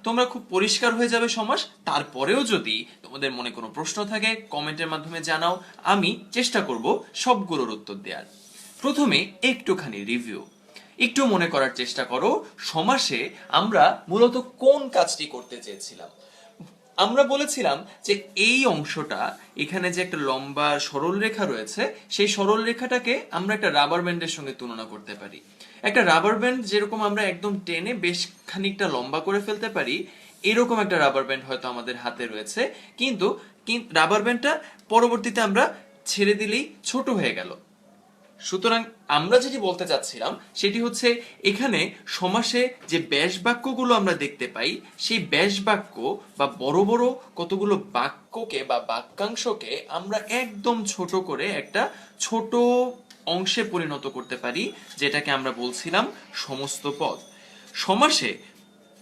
তোমরা খুব পরিষ্কার হয়ে যাবে সমাস। তারপরেও যদি তোমাদের মনে কোনো প্রশ্ন থাকে কমেন্টের মাধ্যমে জানাও, আমি চেষ্টা করব সবগুলোর উত্তর দেওয়ার। প্রথমে একটুখানি রিভিউ, একটু মনে করার চেষ্টা করো সমাসে আমরা মূলত কোন কাজটি করতে চেয়েছিলাম। আমরা বলেছিলাম যে এই অংশটা, এখানে যে একটা লম্বা সরল রেখা রয়েছে, সেই সরল রেখাটাকে আমরা একটা রাবার ব্যান্ডের সঙ্গে তুলনা করতে পারি। একটা রাবার ব্যান্ড যেরকম আমরা একদম টেনে বেশ খানিকটা লম্বা করে ফেলতে পারি, এরকম একটা রাবার ব্যান্ড হয়তো আমাদের হাতে রয়েছে, কিন্তু রাবার ব্যান্ডটা পরবর্তীতে আমরা ছেড়ে দিলেই ছোট হয়ে গেল। সুতরাং আমরা যেটি বলতে চাচ্ছিলাম সেটি হচ্ছে, এখানে সমাসে যে ব্যাস বাক্যগুলো আমরা দেখতে পাই, সেই ব্যাস বাক্য বা বড় বড় কতগুলো বাক্যকে বা বাক্যাংশকে আমরা একদম ছোট করে একটা ছোট অংশে পরিণত করতে পারি, যেটাকে আমরা বলছিলাম সমস্ত পদ। সমাসে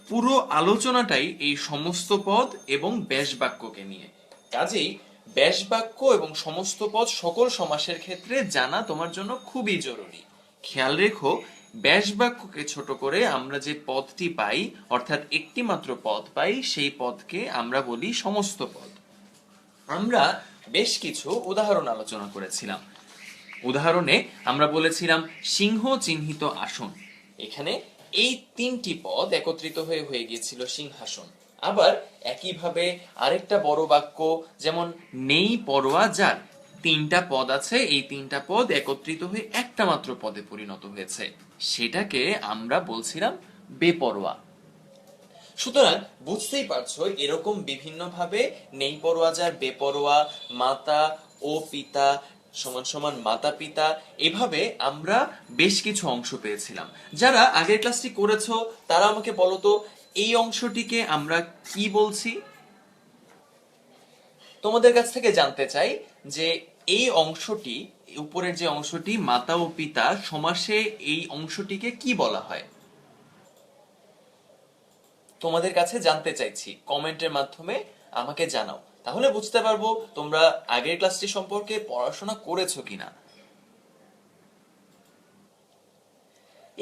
পুরো আলোচনাটাই এই সমস্ত পদ এবং ব্যাস বাক্যকে নিয়ে। কাজেই ব্যাস বাক্য এবং সমস্ত পদ সকল সমাসের ক্ষেত্রে জানা তোমার জন্য খুবই জরুরি। খেয়াল রেখো, ব্যাস বাক্যকে ছোট করে আমরা যে পদটি পাই, অর্থাৎ একটি মাত্র পদ পাই, সেই পদকে আমরা বলি সমস্ত পদ। আমরা বেশ কিছু উদাহরণ আলোচনা করেছিলাম। উদাহরণে আমরা বলেছিলাম সিংহ চিহ্নিত আসন। এখানে এই তিনটি পদ একত্রিত হয়ে হয়ে গিয়েছিল সিংহাসন। আবার একইভাবে আরেকটা বড় বাক্য, যেমন নেই পরোয়া যার, তিনটা পদ আছে, এই তিনটা পদ একত্রিত হয়ে একটা মাত্র পদে পরিণত হয়েছে, সেটাকে আমরা বলছিলাম বেপরোয়া। সুতরাং বুঝতেই পারছো, এরকম বিভিন্ন ভাবে নেই পরোয়া যার, বেপরোয়া, মাতা ও পিতা সমান সমান মাতা পিতা, এভাবে আমরা বেশ কিছু অংশ পেয়েছিলাম। যারা আগের ক্লাসটি করেছো তারা আমাকে বলো তো, এই অংশটিকে আমরা কি বলছি? তোমাদের কাছ থেকে জানতে চাই যে এই অংশটি, উপরের যে অংশটি মাতা ও পিতা, সমাসে এই অংশটিকে কি বলা হয়? তোমাদের কাছে জানতে চাইছি, কমেন্টের মাধ্যমে আমাকে জানাও, তাহলে বুঝতে পারবো তোমরা আগের ক্লাসটি সম্পর্কে পড়াশোনা করেছো কিনা।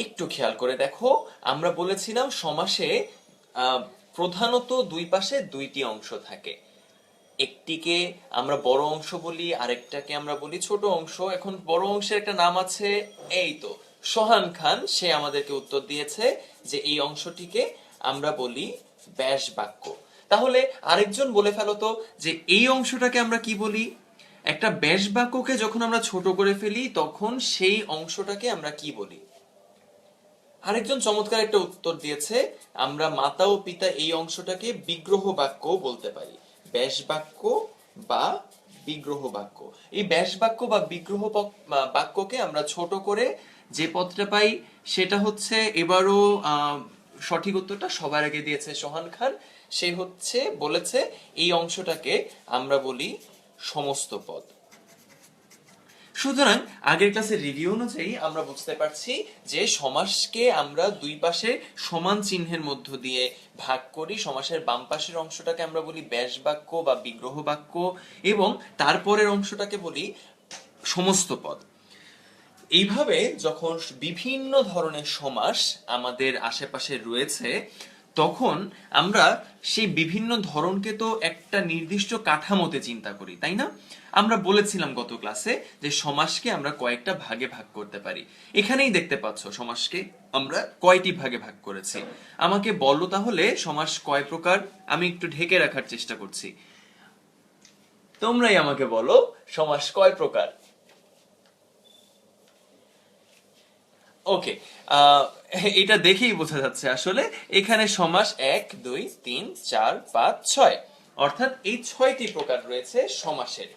একটু খেয়াল করে দেখো, আমরা বলেছিলাম সমাসে প্রধানত দুই পাশে দুইটি অংশ থাকে। একটিকে আমরা বড় অংশ বলি, আরেকটাকে আমরা বলি ছোট অংশ। এখন বড় অংশের একটা নাম আছে, এই তো সোহান খান, সে আমাদেরকে উত্তর দিয়েছে যে এই অংশটিকে আমরা বলি ব্যাস বাক্য। তাহলে আরেকজন বলে ফেলো তো যে এই অংশটাকে আমরা কি বলি? একটা ব্যাস বাক্যকে যখন আমরা ছোট করে ফেলি তখন সেই অংশটাকে আমরা কি বলি? আরেকজন চমৎকার একটা উত্তর দিয়েছে, আমরা মাতা ও পিতা এই অংশটাকে বিগ্রহ বাক্য বলতে পারি। ব্যাস বাক্য বা বিগ্রহ বাক্য। এই ব্যাস বাক্য বা বিগ্রহ বাক্যকে আমরা ছোট করে যে পদটা পাই সেটা হচ্ছে, এবারও সঠিক উত্তরটা সবার আগে দিয়েছে সোহান খান। সে হচ্ছে বলেছে এই অংশটাকে আমরা বলি সমস্ত পদ। সুতরাং আগের ক্লাসের রিভিউ অনুযায়ী আমরা বুঝতে পারছি যে সমাসকে আমরা দুই পাশে সমান চিহ্নের মধ্য দিয়ে ভাগ করি। সমাসের বাম পাশের অংশটাকে আমরা বলি ব্যাস বাক্য বা বিগ্রহ বাক্য, এবং তারপরের অংশটাকে বলি সমস্ত পদ। এইভাবে যখন বিভিন্ন ধরনের সমাস আমাদের আশেপাশে রয়েছে, তখন আমরা সেই বিভিন্ন ধরনকে তো একটা নির্দিষ্ট কাঠামোতে চিন্তা করি, তাই না? আমরা বলেছিলাম গত ক্লাসে যে সমাসকে আমরা কয়েকটা ভাগে ভাগ করতে পারি। এখানেই দেখতে পাচ্ছ সমাসকে আমরা কয়টি ভাগে ভাগ করেছি। আমাকে বলো তাহলে সমাস কয় প্রকার? আমি একটু ঢেকে রাখার চেষ্টা করছি, তোমরাই আমাকে বলো সমাস কয় প্রকার। ওকে, এটা দেখেই বোঝা যাচ্ছে আসলে এখানে সমাস 1 2 3 4 5 6, অর্থাৎ এই 6টি প্রকার রয়েছে সমাসের।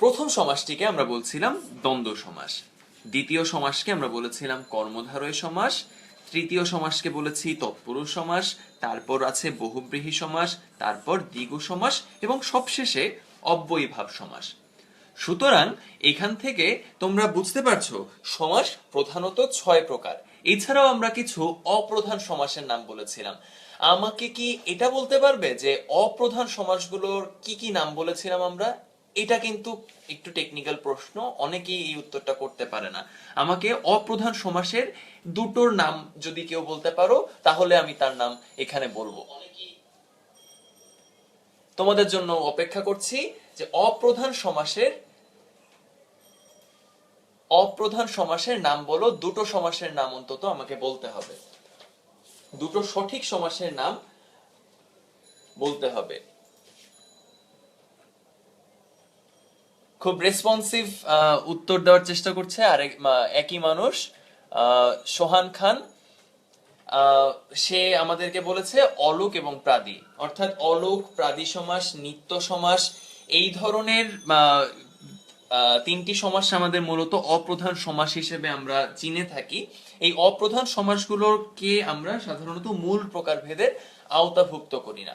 প্রথম সমাসটিকে আমরা বলছিলাম দ্বন্দ্ব সমাস, দ্বিতীয় সমাসকে আমরা বলেছিলাম কর্মধারয় সমাস, তৃতীয় সমাসকে বলেছি তৎপুরুষ সমাস, তারপর আছে বহুব্রীহি সমাস, তারপর দ্বিগু সমাস, এবং সবশেষে অব্যয়ীভাব সমাস। সুতরাং এখান থেকে তোমরা বুঝতে পারছো সমাস প্রধানত 6 প্রকার। এছাড়াও আমরা কিছু অপ্রধান সমাসের নাম বলেছিলাম। আমাকে কি এটা বলতে পারবে যে অপ্রধান সমাসগুলোর কি কি নাম বলেছিলাম আমরা? এটা কিন্তু একটু টেকনিক্যাল প্রশ্ন, অনেকেই এই উত্তরটা করতে পারে না। আমাকে অপ্রধান সমাসের দুটোর নাম যদি কেউ বলতে পারো তাহলে আমি তার নাম এখানে বলবো। তোমাদের জন্য অপেক্ষা করছি যে অপ্রধান সমাসের নাম বলো, দুটো সমাসের নাম অন্তত আমাকে বলতে হবে, দুটো সঠিক সমাসের নাম বলতে হবে। খুব রেসপন্সিভ উত্তর দেওয়ার চেষ্টা করছে একই মানুষ, সোহান খান। সে আমাদেরকে বলেছে অলোক এবং প্রাদি, অর্থাৎ অলোক, প্রাদি সমাস, নিত্য সমাস, এই ধরনের তিনটি সমাস আমাদের মূলত অপ্রধান সমাস হিসেবে আমরা চিনে থাকি। এই অপ্রধান সমাসগুলোকে আমরা সাধারণত মূল প্রকারভেদের আওতাভুক্ত করি না।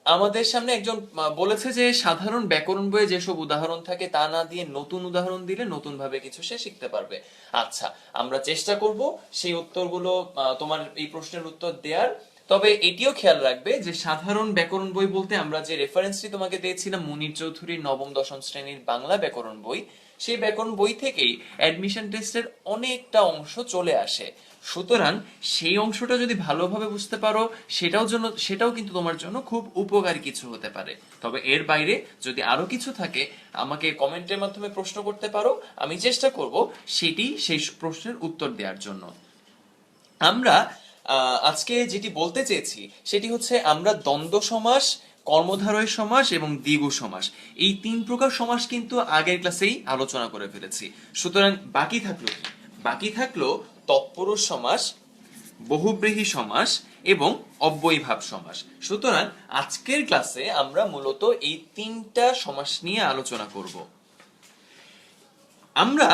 আমাদের সামনে একজন বলেছে যে সাধারণ ব্যাকরণ বইয়ে যেসব উদাহরণ থাকে তা না দিয়ে নতুন উদাহরণ দিলে নতুন ভাবে কিছু সে শিখতে পারবে। আচ্ছা, আমরা চেষ্টা করব সেই উত্তরগুলো, তোমার এই প্রশ্নের উত্তর দেওয়ার। তবে এটিও খেয়াল রাখবে যে সাধারণ ব্যাকরণ বই বলতে আমরা যে রেফারেন্সটি তোমাকে দিয়েছিলাম মুনির চৌধুরীর নবম দশম শ্রেণীর বাংলা ব্যাকরণ বই, সেই ব্যাকরণ বই থেকেই অ্যাডমিশন টেস্টের অনেকটা অংশ চলে আসে। সুতরাং সেই অংশটা যদি ভালোভাবে বুঝতে পারো সেটাও কিন্তু তোমার জন্য খুব উপকারী কিছু হতে পারে। তবে এর বাইরে যদি আরো কিছু থাকে আমাকে কমেন্টের মাধ্যমে প্রশ্ন করতে পারো, আমি চেষ্টা করব সেই প্রশ্নের উত্তর দেওয়ার জন্য। আমরা আজকে যেটি বলতে চেয়েছি সেটি হচ্ছে আমরা দ্বন্দ্ব সমাস, কর্মধারয় সমাস এবং দ্বিগু সমাস, এই তিন প্রকার সমাস কিন্তু আগের ক্লাসেই আলোচনা করে ফেলেছি। সুতরাং বাকি থাকলো তৎপুরুষ সমাস, বহুব্রীহি সমাস এবং অব্যয়ীভাব সমাস। সুতরাং আজকের ক্লাসে আমরা মূলত এই তিনটা সমাস নিয়ে আলোচনা করব। আমরা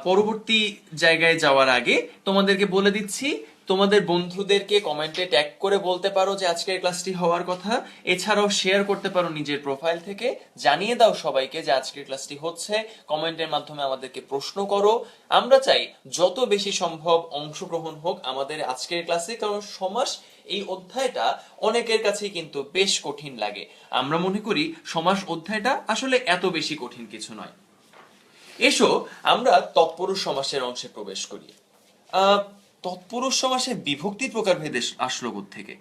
পরবর্তী জায়গায় যাওয়ার আগে তোমাদেরকে বলে দিচ্ছি, তোমাদের বন্ধুদেরকে কমেন্টে ট্যাগ করে বলতে পারো যে আজকের ক্লাসটি হওয়ার কথা। এছাড়াও শেয়ার করতে পারো নিজের প্রোফাইল থেকে, জানিয়ে দাও সবাইকে যে আজকের ক্লাসটি হচ্ছে। কমেন্টের মাধ্যমে আমাদেরকে প্রশ্ন করো। আমরা চাই যত বেশি সম্ভব অংশগ্রহণ হোক আমাদের আজকের ক্লাসে, কারণ সমাস এই অধ্যায়টা অনেকের কাছেই কিন্তু বেশ কঠিন লাগে। আমরা মনে করি সমাস অধ্যায়টা আসলে এত বেশি কঠিন কিছু নয়। এসো আমরা তৎপুরুষ সমাসের অংশে প্রবেশ করি। তৎপুরুষ সমাসে বিভক্তির প্রকারভেদ আসলো থেকে?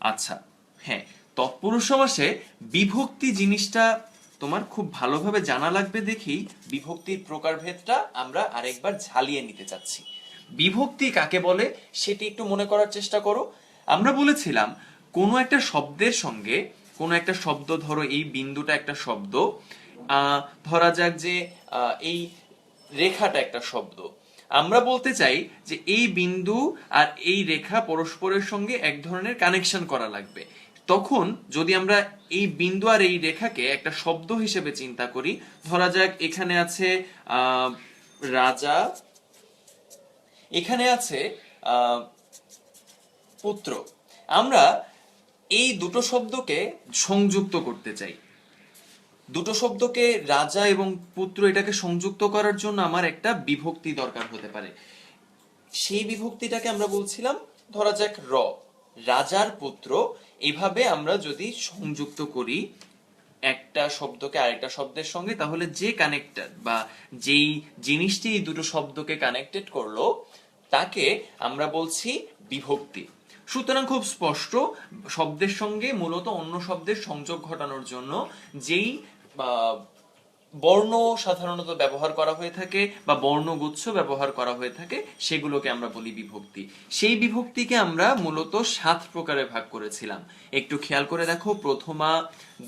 আচ্ছা, হ্যাঁ, তৎপুরুষ সমাসে বিভক্তি জিনিসটা তোমার খুব ভালোভাবে জানা লাগবে দেখেই বিভক্তির প্রকারভেদটা আমরা আরেকবার ঝালিয়ে নিতে চাচ্ছি। বিভক্তি কাকে বলে সেটি একটু মনে করার চেষ্টা করো। আমরা বলেছিলাম কোনো একটা শব্দের সঙ্গে কোনো একটা শব্দ, ধরো এই বিন্দুটা একটা শব্দ, ধরা যাক যে এই রেখাটা একটা শব্দ, আমরা বলতে চাই যে এই বিন্দু আর এই রেখা পরস্পরের সঙ্গে এক ধরনের কানেকশন করা লাগবে। তখন যদি আমরা এই বিন্দু আর এই রেখাকে একটা শব্দ হিসেবে চিন্তা করি, ধরা যাক এখানে আছে রাজা, এখানে আছে পুত্র, আমরা এই দুটো শব্দকে সংযুক্ত করতে চাই। দুটো শব্দকে, রাজা এবং পুত্র, এটাকে সংযুক্ত করার জন্য আমার একটা বিভক্তি দরকার হতে পারে। সেই বিভক্তিটাকে আমরা বলছিলাম ধরা যাক রাজার পুত্র। এভাবে আমরা যদি সংযুক্ত করি একটা শব্দকে আরেকটা শব্দের সঙ্গে, তাহলে যে কানেক্টেড বা যেই জিনিসটি এই দুটো শব্দকে কানেক্টেড করলো তাকে আমরা বলছি বিভক্তি। সুতরাং খুব স্পষ্ট, শব্দের সঙ্গে মূলত অন্য শব্দের সংযোগ ঘটানোর জন্য যেই বর্ণ সাধারণত ব্যবহার করা হয়ে থাকে বা বর্ণগুচ্ছ ব্যবহার করা হয়ে থাকে সেগুলোকে আমরা বলি বিভক্তি। সেই বিভক্তিকে আমরা মূলত 7 প্রকারে ভাগ করেছিলাম। একটু খেয়াল করে দেখো, প্রথমা,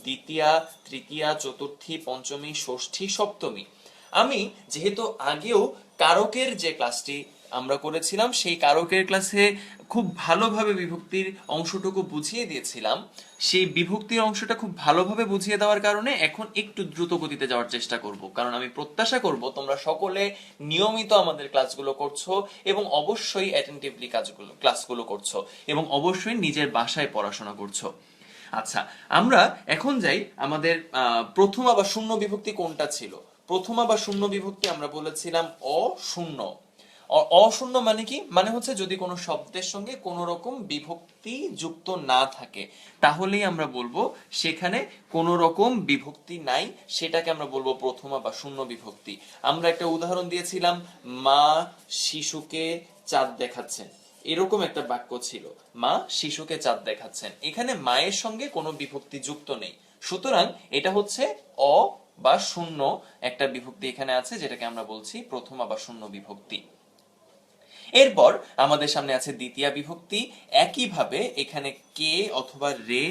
দ্বিতীয়া, তৃতীয়া, চতুর্থী, পঞ্চমী, ষষ্ঠী, সপ্তমী। আমি যেহেতু আগেও কারকের যে ক্লাসটি আমরা করেছিলাম সেই কারকের ক্লাসে খুব ভালোভাবে বিভক্তির অংশটুকু বুঝিয়ে দিয়েছিলাম, সেই বিভক্তির অংশটা খুব ভালোভাবে বুঝিয়ে দেওয়ার কারণে এখন একটু দ্রুত গতিতে যাওয়ার চেষ্টা করব, কারণ আমি প্রত্যাশা করব তোমরা সকলে নিয়মিত আমাদের ক্লাসগুলো করছো এবং অবশ্যই অ্যাটেন্টিভলি ক্লাসগুলো করছো এবং অবশ্যই নিজের বাসায় পড়াশোনা করছো। আচ্ছা, আমরা এখন যাই আমাদের প্রথমা বা শূন্য বিভক্তি কোনটা ছিল। প্রথমা বা শূন্য বিভক্তি আমরা বলেছিলাম অশূন্য। অশূন্য মানে কি, মানে হচ্ছে যদি কোনো শব্দের সঙ্গে কোনো রকম বিভক্তি যুক্ত না থাকে তাহলেই আমরা বলবো সেখানে কোনো রকম বিভক্তি নাই, সেটাকে আমরা বলবো প্রথমা বা শূন্য বিভক্তি। আমরা একটা উদাহরণ দিয়েছিলাম, মা শিশুকে চাঁদ দেখাচ্ছেন, এরকম একটা বাক্য ছিল, মা শিশুকে চাঁদ দেখাচ্ছেন। এখানে মায়ের সঙ্গে কোনো বিভক্তি যুক্ত নেই, সুতরাং এটা হচ্ছে অ বা শূন্য একটা বিভক্তি এখানে আছে, যেটাকে আমরা বলছি প্রথমা বা শূন্য বিভক্তি। এরপর আমাদের সামনে আছে দ্বিতীয়া বিভক্তি। একইভাবে এখানে কে অথবা রে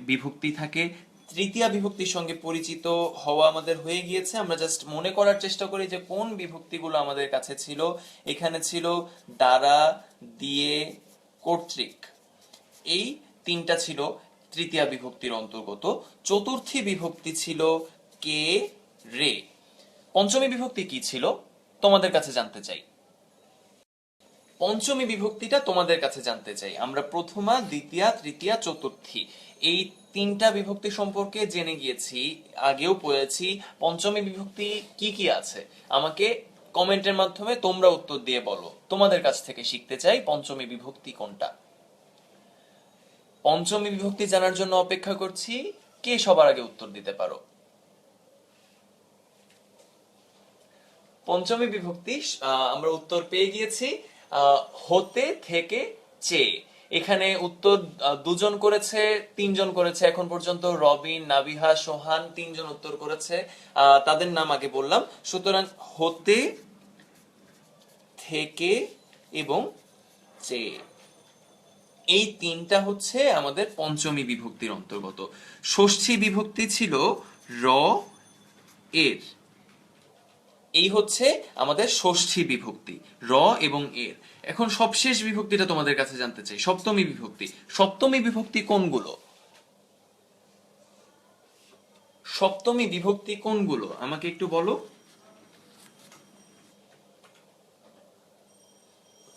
বিভক্তি থাকে। তৃতীয়া বিভক্তির সঙ্গে পরিচিত হওয়া আমাদের হয়ে গিয়েছে, আমরা জাস্ট মনে করার চেষ্টা করি যে কোন বিভক্তিগুলো আমাদের কাছে ছিল। এখানে ছিল দ্বারা, দিয়ে, কর্তৃক, এই তিনটা ছিল তৃতীয়া বিভক্তির অন্তর্গত। চতুর্থী বিভক্তি ছিল কে, রে। পঞ্চমী বিভক্তি কি ছিল তোমাদের কাছে জানতে চাই। পঞ্চমী বিভক্তিটা তোমাদের কাছে জানতে চাই। আমরা প্রথমা, দ্বিতীয়া, তৃতীয়া, চতুর্থী এই তিনটা বিভক্তি সম্পর্কে জেনে গিয়েছি, আগেও পড়েছি। পঞ্চমী বিভক্তি কি কি আছে আমাকে কমেন্টের মাধ্যমে তোমরা উত্তর দিয়ে বলো, তোমাদের কাছ থেকে শিখতে চাই পঞ্চমী বিভক্তি কোনটা। পঞ্চমী বিভক্তি জানার জন্য অপেক্ষা করছি, কে সবার আগে উত্তর দিতে পারো। পঞ্চমী বিভক্তি আমরা উত্তর পেয়ে গিয়েছি, হতে, থেকে, চেয়ে। এখানে উত্তর দুজন করেছে, তিনজন করেছে এখন পর্যন্ত, রবিন, নাবিহা, সোহান, তিনজন উত্তর করেছে। তাদের নাম আগে বললাম। সুতরাং হতে, থেকে এবং চেয়ে, এই তিনটা হচ্ছে আমাদের পঞ্চমী বিভক্তির অন্তর্গত। ষষ্ঠী বিভক্তি ছিল র, এর। এই হচ্ছে আমাদের ষষ্ঠী বিভক্তি, র এবং এর। এখন সবশেষ বিভক্তিটা তোমাদের কাছে জানতে চাই, সপ্তমী বিভক্তি। সপ্তমী বিভক্তি কোনগুলো? সপ্তমী বিভক্তি কোনগুলো আমাকে একটু বলো।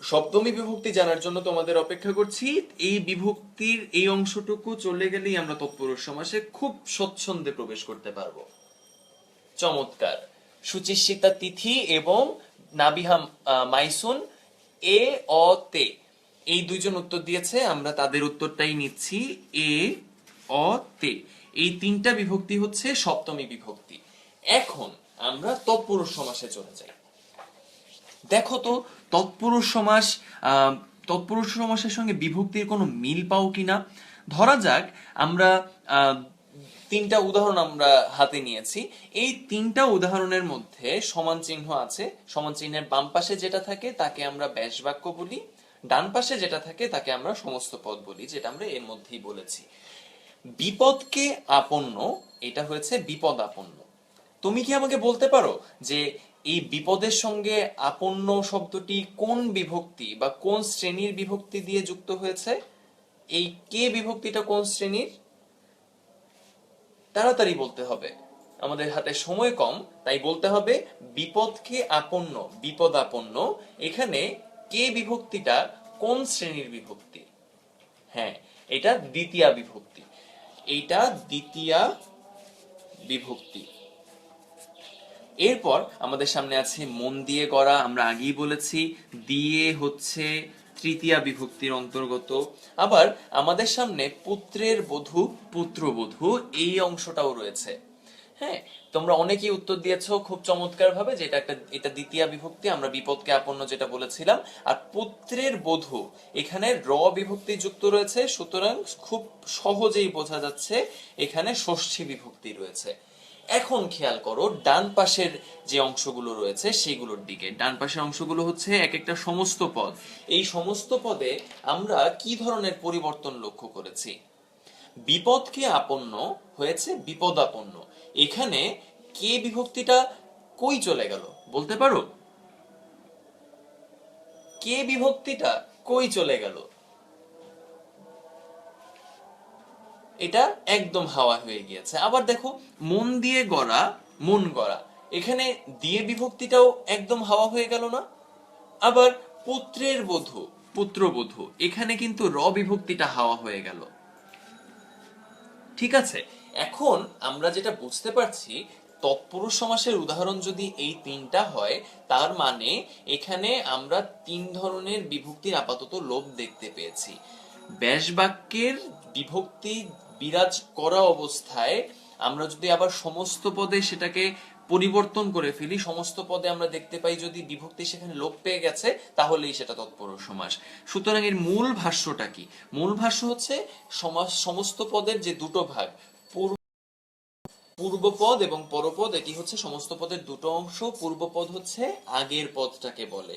সপ্তমী বিভক্তি জানার জন্য তোমাদের অপেক্ষা করছি। এই বিভক্তির এই অংশটুকু চলে গেলেই আমরা তৎপুরুষ সমাসে খুব স্বচ্ছন্দে প্রবেশ করতে পারবো। চমৎকার। সুচিস্মিতা তিথি এবং নাবিহা মাইসুন এ, অ, তে, এই দুইজন উত্তর দিয়েছে, আমরা তাদের উত্তরটাই নিচ্ছি। এ, অ, তে, এই তিনটা বিভক্তি হচ্ছে সপ্তমী বিভক্তি। এখন আমরা তৎপুরুষ সমাসে চলে যাই। দেখো তো তৎপুরুষ সমাস, তৎপুরুষ সমাসের সঙ্গে বিভক্তির কোনো মিল পাও কিনা। ধরা যাক আমরা তিনটা উদাহরণ আমরা হাতে নিয়েছি, এই তিনটা উদাহরণের মধ্যে সমান চিহ্ন আছে। সমান চিহ্নের বাম পাশে যেটা থাকে তাকে আমরা ব্যাস বাক্য বলি, ডান পাশে যেটা থাকে তাকে আমরা সমস্ত পদ বলি, যেটা আমরা এর মধ্যেই বলেছি। বিপদকে আপন্ন, এটা হয়েছে বিপদ আপন্ন। তুমি কি আমাকে বলতে পারো যে এই বিপদের সঙ্গে আপন্ন শব্দটি কোন বিভক্তি বা কোন শ্রেণীর বিভক্তি দিয়ে যুক্ত হয়েছে? এই কে বিভক্তিটা কোন শ্রেণীর? তাড়াতাড়ি বলতে হবে, আমাদের হাতে সময় কম, তাই বলতে হবে বিপদকে আপন্ন, বিপদ আপন্ন। এখানে কে বিভক্তিটা কোন শ্রেণীর বিভক্তি? হ্যাঁ, এটা দ্বিতীয়া বিভক্তি, এইটা দ্বিতীয়া বিভক্তি। এরপর আমাদের সামনে আছে মন দিয়ে গড়া, আমরা আগেই বলেছি দিয়ে হচ্ছে তৃতীয়া বিভক্তির অন্তর্গত। আবার আমাদের সামনে পুত্রের বধূ, পুত্রবধূ, এই অংশটাও রয়েছে। হ্যাঁ, তোমরা অনেকেই উত্তর দিয়েছো খুব চমৎকার ভাবে যে এটা দ্বিতীয়া বিভক্তি, আমরা বিপদকে আপন্ন যেটা বলেছিলাম। আর পুত্রের বধূ, এখানে র বিভক্তি যুক্ত রয়েছে, সুতরাং খুব সহজেই বোঝা যাচ্ছে এখানে ষষ্ঠী বিভক্তি রয়েছে। এখন খেয়াল করো ডান পাশের যে অংশগুলো রয়েছে সেগুলোর দিকে। ডান পাশের অংশগুলো হচ্ছে এক একটা সমস্ত পদ। এই সমস্ত পদে আমরা কি ধরনের পরিবর্তন লক্ষ্য করেছি? বিপদকে আপন্ন হয়েছে বিপদাপন্ন। এখানে কে বিভক্তিটা কই চলে গেল বলতে পারো? কে বিভক্তিটা কই চলে গেল? এটা একদম হাওয়া হয়ে গিয়েছে। আবার দেখো মন দিয়ে গড়া, মন গড়া, এখানে দিয়ে বিভক্তিটাও একদম হাওয়া হয়ে গেল না? আবার পুত্রের বধূ, পুত্রবধূ, এখানে কিন্তু র বিভক্তিটা হাওয়া হয়ে গেল। ঠিক আছে, এখন আমরা যেটা বুঝতে পারছি তৎপুরুষ সমাসের উদাহরণ যদি এই তিনটা হয়, তার মানে এখানে আমরা তিন ধরনের বিভক্তির আপাতত লোপ দেখতে পেয়েছি। ব্যাস বাক্যের বিভক্তি বিরাজ করা অবস্থায় আমরা যদি আবার সমস্ত পদে সেটাকে পরিবর্তন করে ফেলি, সমস্ত পদে আমরা দেখতে পাই যদি বিভক্তি সেখানে লোপ পেয়ে গেছে, তাহলেই সেটা তৎপুরুষ সমাস। সুতরাং এর মূল ভাষ্যটা কি? মূল ভাষ্য হচ্ছে সমাস সমস্ত পদের যে দুটো ভাগ, পূর্বপদ এবং পরপদ, এটি হচ্ছে সমস্ত পদের দুটো অংশ। পূর্বপদ হচ্ছে আগের পদটাকে বলে,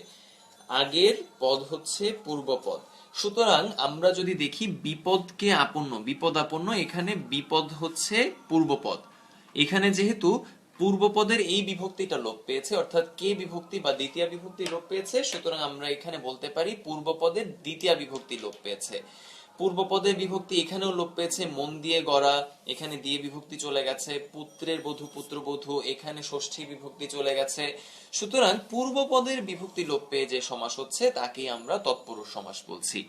আগের পদ হচ্ছে পূর্বপদ। সুতরাং আমরা যদি দেখি বিপদকে আপন্ন, বিপদ আপন্ন, এখানে বিপদ হচ্ছে পূর্বপদ। এখানে যেহেতু পূর্বপদের এই বিভক্তিটা লোপ পেয়েছে, অর্থাৎ কে বিভক্তি বা দ্বিতীয় বিভক্তি লোপ পেয়েছে, সুতরাং আমরা এখানে বলতে পারি পূর্বপদের দ্বিতীয় বিভক্তি লোপ পেয়েছে। পূর্বপদের বিভক্তি এখানেও লোপ পেয়েছে, মন দিয়ে গড়া, এখানে দিয়ে বিভক্তি চলে গেছে। পুত্রের বধূ, পুত্রবধূ, এখানে ষষ্ঠী বিভক্তি চলে গেছে। সুতরাং পূর্বপদের বিভক্তি লোপ পেয়ে যে সমাস হচ্ছে তাকেই আমরা তৎপুরুষ সমাস বলছি।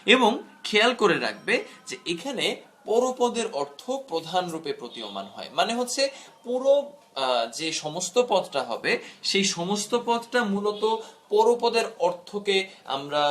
এবং খেয়াল করে রাখবে যে এখানে পরপদের অর্থ প্রধান রূপে প্রতীয়মান হয়, মানে হচ্ছে পুরো যে সমস্ত পদটা হবে সেই সমস্ত পদটা মূলত পরপদের অর্থকে আমরা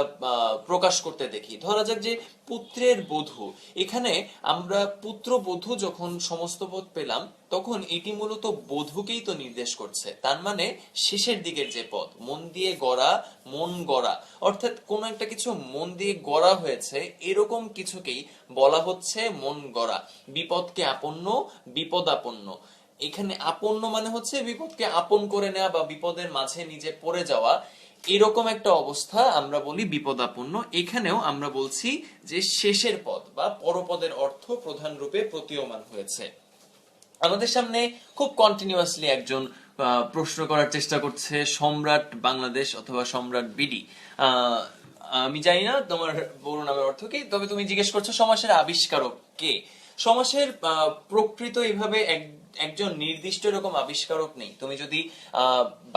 প্রকাশ করতে দেখি। ধরা যাক যে পুত্রের বধূ, এখানে আমরা পুত্র বধূ যখন সমস্ত পদ পেলাম, তখন এটি মূলত বধূকেই তো নির্দেশ করছে। তার মানে শেষের দিকের যে পদ, মন দিয়ে গড়া, মন গড়া, অর্থাৎ কোন একটা কিছু মন দিয়ে গড়া হয়েছে এরকম কিছুকেই বলা হচ্ছে মন গড়া। বিপদকে আপন্ন, বিপদ আপন্ন। এখানে আপন্ন মানে হচ্ছে বিপদকে আপন করে নেওয়া বা বিপদের মাঝে নিজে পড়ে যাওয়া, এরকম একটা অবস্থা আমরা বলি বিপদাপন্ন। এখানেও আমরা বলছি যে শেষের পদ বা পরপদের অর্থ প্রধান রূপে প্রতীয়মান হয়েছে। আমাদের সামনে খুব কন্টিনিউয়াসলি একজন প্রশ্ন করার চেষ্টা করছে, সম্রাট বাংলাদেশ অথবা সম্রাট বিডি। আমি জানি না তোমার পুরো নামের অর্থ কি, তবে তুমি জিজ্ঞেস করছো সমাসের আবিষ্কারক কে। সমাসের প্রকৃত এইভাবে একজন নির্দিষ্ট এরকম আবিষ্কারক নেই। তুমি যদি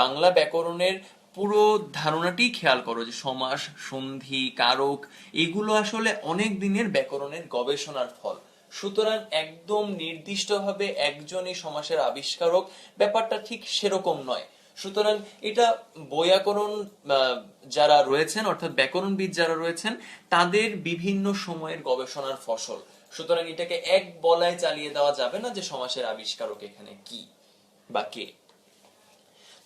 বাংলা ব্যাকরণের পুরো ধারণাটি খেয়াল করো, যে সমাস, সন্ধি, কারক, এগুলো আসলে অনেক দিনের ব্যাকরণের গবেষণার ফল। সুতরাং একদম নির্দিষ্টভাবে একজনই সমাসের আবিষ্কারক, ব্যাপারটা ঠিক সেরকম নয়। সুতরাং এটা বৈয়াকরণ যারা রয়েছেন, অর্থাৎ ব্যাকরণবিদ যারা রয়েছেন, তাদের বিভিন্ন সময়ের গবেষণার ফসল। সুতরাং এটাকে এক বলায় চালিয়ে দেওয়া যাবে না যে সমাসের আবিষ্কারক এখানে কি বা কে।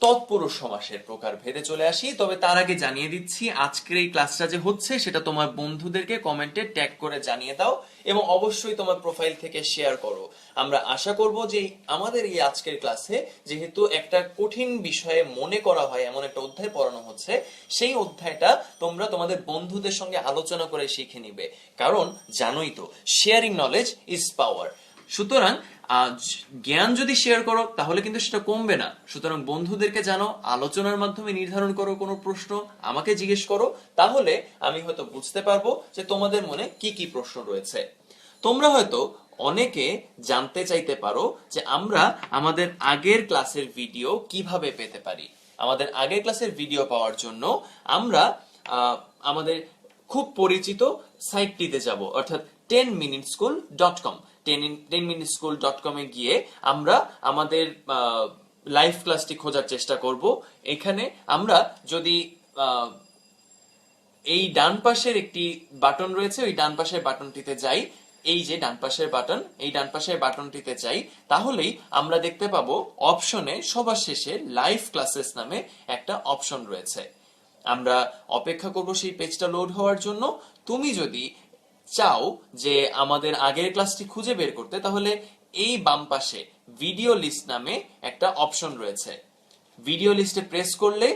তৎপুরুষ সমাসের প্রকার ভেদে চলে আসি, তবে তার আগে জানিয়ে দিচ্ছি আজকের এই ক্লাসটা যে হচ্ছে সেটা তোমার বন্ধুদেরকে কমেন্টে ট্যাগ করে জানিয়ে দাও এবং অবশ্যই তোমার প্রোফাইল থেকে শেয়ার করো। আমরা আশা করব যে আমাদের এই আজকের ক্লাসে যেহেতু একটা কঠিন বিষয়ে মনে করা হয় এমন একটা অধ্যায় পড়ানো হচ্ছে, সেই অধ্যায়টা তোমরা তোমাদের বন্ধুদের সঙ্গে আলোচনা করে শিখে নিবে। কারণ জানোই তো, শেয়ারিং নলেজ ইজ পাওয়ার। সুতরাং জ্ঞান যদি শেয়ার করো তাহলে কিন্তু সেটা কমবে না। সুতরাং বন্ধুদেরকে জানো, আলোচনার মাধ্যমে নির্ধারণ করো কোনো প্রশ্ন, আমাকে জিজ্ঞেস করো, তাহলে আমি হয়তো বুঝতে পারবো যে তোমাদের মনে কি কি প্রশ্ন রয়েছে। তোমরা হয়তো অনেকে জানতে চাইতে পারো যে আমরা আমাদের আগের ক্লাসের ভিডিও কিভাবে পেতে পারি। আমাদের আগের ক্লাসের ভিডিও পাওয়ার জন্য আমরা আমাদের খুব পরিচিত সাইটটিতে যাব, অর্থাৎ 10minuteschool.com। 10minuteschool.com এ গিয়ে আমরা আমাদের লাইভ ক্লাসটি খোঁজার চেষ্টা করব। এখানে আমরা যদি এই ডান পাশের একটি বাটন রয়েছে, ওই ডান পাশের বাটনটিতে যাই, এই যে ডান পাশের বাটন, এই ডান পাশের বাটনটিতে যাই, তাহলেই আমরা দেখতে পাবো অপশনে সবার শেষে লাইভ ক্লাসেস নামে একটা অপশন রয়েছে। আমরা অপেক্ষা করব সেই পেজটা লোড হওয়ার জন্য। তুমি যদি চাও যে আমাদের আগের ক্লাসটি খুঁজে বের করতে, তাহলে এই বাম পাশে ভিডিও লিস্ট নামে একটা অপশন রয়েছে। ভিডিও লিস্টে প্রেস করলে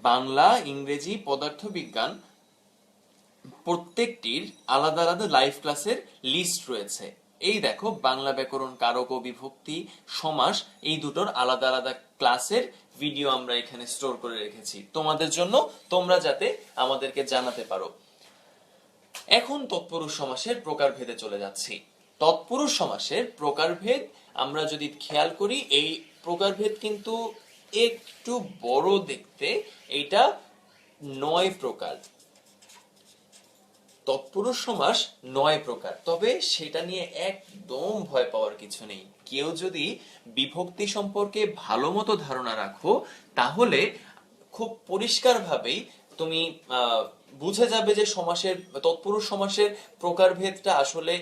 বাংলা, ইংরেজি, পদার্থবিজ্ঞান প্রত্যেকটির আলাদা আলাদা লাইভ ক্লাসের লিস্ট রয়েছে। এই দেখো, বাংলা ব্যাকরণ, কারক ও বিভক্তি, সমাস, এই দুটোর আলাদা আলাদা ক্লাসের ভিডিও আমরা এখানে স্টোর করে রেখেছি তোমাদের জন্য, তোমরা যাতে আমাদেরকে জানাতে পারো। এখন তৎপুরুষ সমাসের প্রকারভেদে চলে যাচ্ছি। তৎপুরুষ সমাসের প্রকারভেদ আমরা যদি খেয়াল করি, এই প্রকারভেদ কিন্তু একটু বড় দেখতে। এটা 9 প্রকার। তৎপুরুষ সমাস 9 প্রকার, তবে সেটা নিয়ে একদম ভয় পাওয়ার কিছু নেই। কেউ যদি বিভক্তি সম্পর্কে ভালো মতো ধারণা রাখো তাহলে খুব পরিষ্কারভাবেই তুমি বুঝে যাবে যে সমাসের তৎপুরুষ সমাসের প্রকারভেদটা আসলে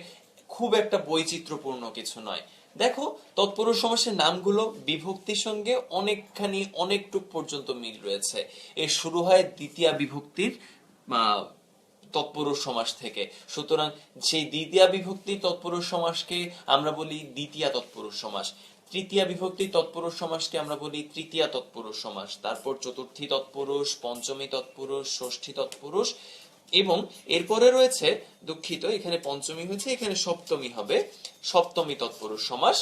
খুব একটা বৈচিত্র্যপূর্ণ কিছু নয়। দেখো তৎপুরুষ সমাসের নামগুলো বিভক্তির সঙ্গে অনেকখানি অনেকটুক পর্যন্ত মিল রয়েছে। এর শুরু হয় দ্বিতীয়া বিভক্তির তৎপুরুষ সমাস থেকে। সুতরাং সেই দ্বিতীয়া বিভক্তি তৎপুরুষ সমাসকে আমরা বলি দ্বিতীয়া তৎপুরুষ সমাস, তৃতীয়া বিভক্তি তৎপুরুষ সমাসকে আমরা বলি তৃতীয়া তৎপুরুষ সমাস, তারপর চতুর্থী তৎপুরুষ, পঞ্চমী তৎপুরুষ, ষষ্ঠী তৎপুরুষ, এবং এরপরে রয়েছে, দুঃখিত এখানে পঞ্চমী হয়েছে, এখানে সপ্তমী হবে, সপ্তমী তৎপুরুষ সমাস।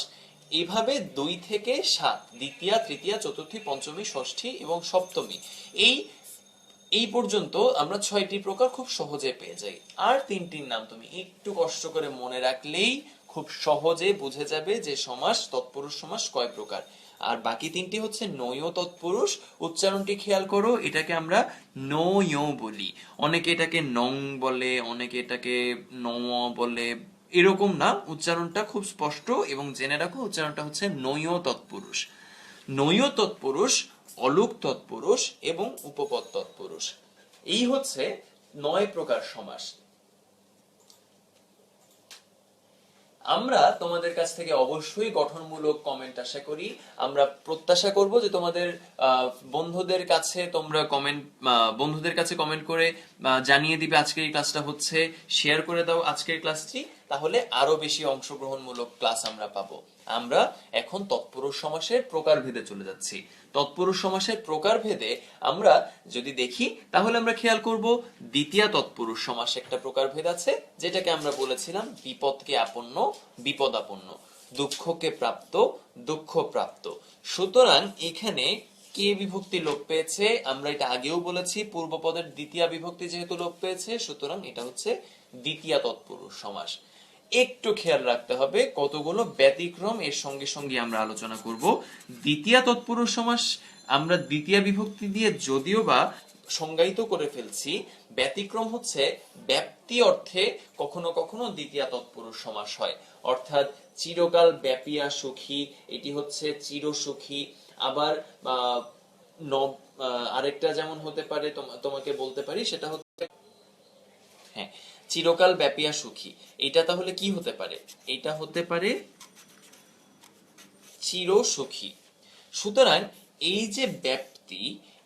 এইভাবে 2 থেকে 7 দ্বিতীয়া, তৃতীয়া, চতুর্থী, পঞ্চমী, ষষ্ঠী এবং সপ্তমী, এই পর্যন্ত আমরা 6টি প্রকার খুব সহজে পেয়ে যাই। আর 3টির নাম তুমি একটু কষ্ট করে মনে রাখলেই খুব সহজে বুঝে যাবে যে সমাস তৎপুরুষ সমাস কয় প্রকার। আর বাকি 3টি হচ্ছে নয় তৎপুরুষ, উচ্চারণটি খেয়াল করো, এটাকে আমরা নয় বলি, অনেকে এটাকে নং বলে, অনেকে এটাকে নয় বলে, এরকম না, উচ্চারণটা খুব স্পষ্ট এবং জেনে রাখো উচ্চারণটা হচ্ছে নয় তৎপুরুষ। নয় তৎপুরুষ, অলুক তৎপুরুষ এবং উপপদ তৎপুরুষ, এই হচ্ছে 9 প্রকার সমাস। আমরা তোমাদের কাছ থেকে অবশ্যই গঠনমূলক কমেন্ট আশা করি। আমরা প্রত্যাশা করব যে তোমাদের বন্ধুদের কাছে তোমরা বন্ধুদের কাছে কমেন্ট করে জানিয়ে দিবে আজকের এই ক্লাসটা হচ্ছে, শেয়ার করে দাও আজকের ক্লাসটি, তাহলে আরো বেশি অংশগ্রহণমূলক ক্লাস আমরা পাবো। আমরা এখন তৎপুরুষ সমাসের প্রকারভেদে চলে যাচ্ছি। তৎপুরুষ সমাসের প্রকারভেদে আমরা যদি দেখি তাহলে আমরা খেয়াল করব দ্বিতীয়া তৎপুরুষ সমাস একটা প্রকারভেদ আছে, যেটাকে আমরা বলেছিলাম বিপদকে আপন্ন, বিপদাপন্ন, দুঃখকে প্রাপ্ত, দুঃখ প্রাপ্ত। সুতরাং এখানে কে বিভক্তি লোপ পেয়েছে, আমরা এটা আগেও বলেছি, পূর্বপদের দ্বিতীয়া বিভক্তি যেহেতু লোপ পেয়েছে, সুতরাং এটা হচ্ছে দ্বিতীয়া তৎপুরুষ সমাস। একটু খেয়াল রাখতে হবে কতগুলো ব্যতিক্রম এর সঙ্গে সঙ্গে আমরা আলোচনা করব। দ্বিতীয়া তৎপুরুষ সমাস আমরা দ্বিতীয়া বিভক্তি দিয়ে যদিও বা সংজ্ঞায়িত করে ফেলছি, ব্যতিক্রম হচ্ছে ব্যাপ্তি অর্থে কখনো কখনো দ্বিতীয়া তৎপুরুষ সমাস হয়, অর্থাৎ চিরকাল ব্যাপিয়া সুখী, এটি হচ্ছে চিরসুখী। আবার আরেকটা যেমন হতে পারে, তোমাকে বলতে পারি, সেটা হচ্ছে হ্যাঁ চিরকাল ব্যাপিয়া সুখী, এটা তাহলে কি হতে পারে, এটা হতে পারে চিরসুখী। সুতরাং এই যে ব্যাপ্তি,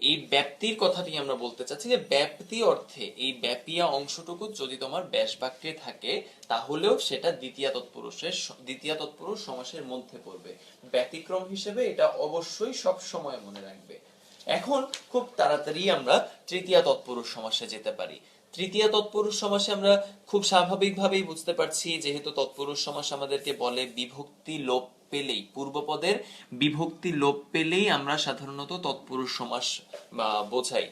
এই ব্যাপ্তির কথাটি আমরা বলতে চাচ্ছি যে ব্যাপ্তি অর্থে এই ব্যাপিয়া অংশটুকু যদি তোমার ব্যাস বাক্যে থাকে তাহলেও সেটা দ্বিতীয়া তৎপুরুষ সমাসের মধ্যে পড়বে। ব্যতিক্রম হিসেবে এটা অবশ্যই সব সময় মনে রাখবে। এখন খুব তাড়াতাড়ি আমরা তৃতীয়া তৎপুরুষ সমাসে যেতে পারি। তৃতীয়া তৎপুরুষ সমাসে আমরা খুব স্বাভাবিকভাবেই বুঝতে পারছি, যেহেতু তৎপুরুষ সমাস আমাদেরকে বলে বিভক্তি লোপ পেলেই, পূর্বপদের বিভক্তি লোপ পেলেই আমরা সাধারণত তৎপুরুষ সমাস বোঝাই।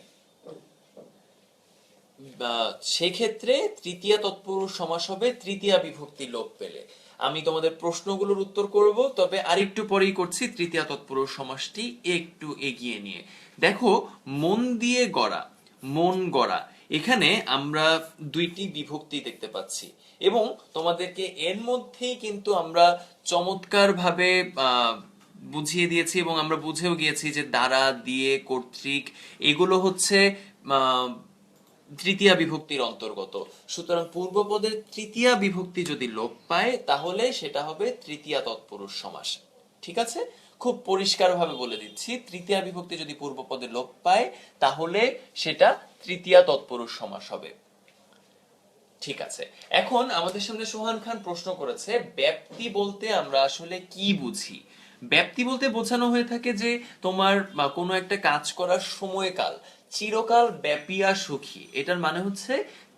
সেক্ষেত্রে তৃতীয়া তৎপুরুষ সমাস হবে তৃতীয়া বিভক্তি লোপ পেলে। আমি তোমাদের প্রশ্নগুলোর উত্তর করব, তবে আরেকটু পরেই করছি তৃতীয়া তৎপুরুষ সমাসটি একটু এগিয়ে নিয়ে। দেখো মন দিয়ে গড়া, মন গড়া, এখানে আমরা 2টি বিভক্তি দেখতে পাচ্ছি এবং তোমাদেরকে এর মধ্যেই কিন্তু আমরা চমৎকার ভাবে বুঝিয়ে দিয়েছি এবং আমরা বুঝেও গিয়েছি যে দ্বারা, দিয়ে, কর্তৃক, এগুলো হচ্ছে তৃতীয়া বিভক্তির অন্তর্গত। সুতরাং পূর্বপদের তৃতীয়া বিভক্তি যদি লোপ পায় তাহলে সেটা হবে তৃতীয়া তৎপুরুষ সমাস। ঠিক আছে, খুব পরিষ্কারভাবে বলে দিচ্ছি, তৃতীয়া বিভক্তি যদি পূর্বপদে লোপ পায় তাহলে সেটা তৃতীয়া তৎপুরুষ সমাস হবে। ঠিক আছে, এখন আমাদের সামনে সোহান খান প্রশ্ন করেছে ব্যাপ্তি বলতে আমরা আসলে কি বুঝি। ব্যাপ্তি বলতে বোঝানো হয়ে থাকে যে তোমার কোনো একটা কাজ করার সময়কাল, চিরকাল ব্যাপিয়া সুখী, এটার মানে হচ্ছে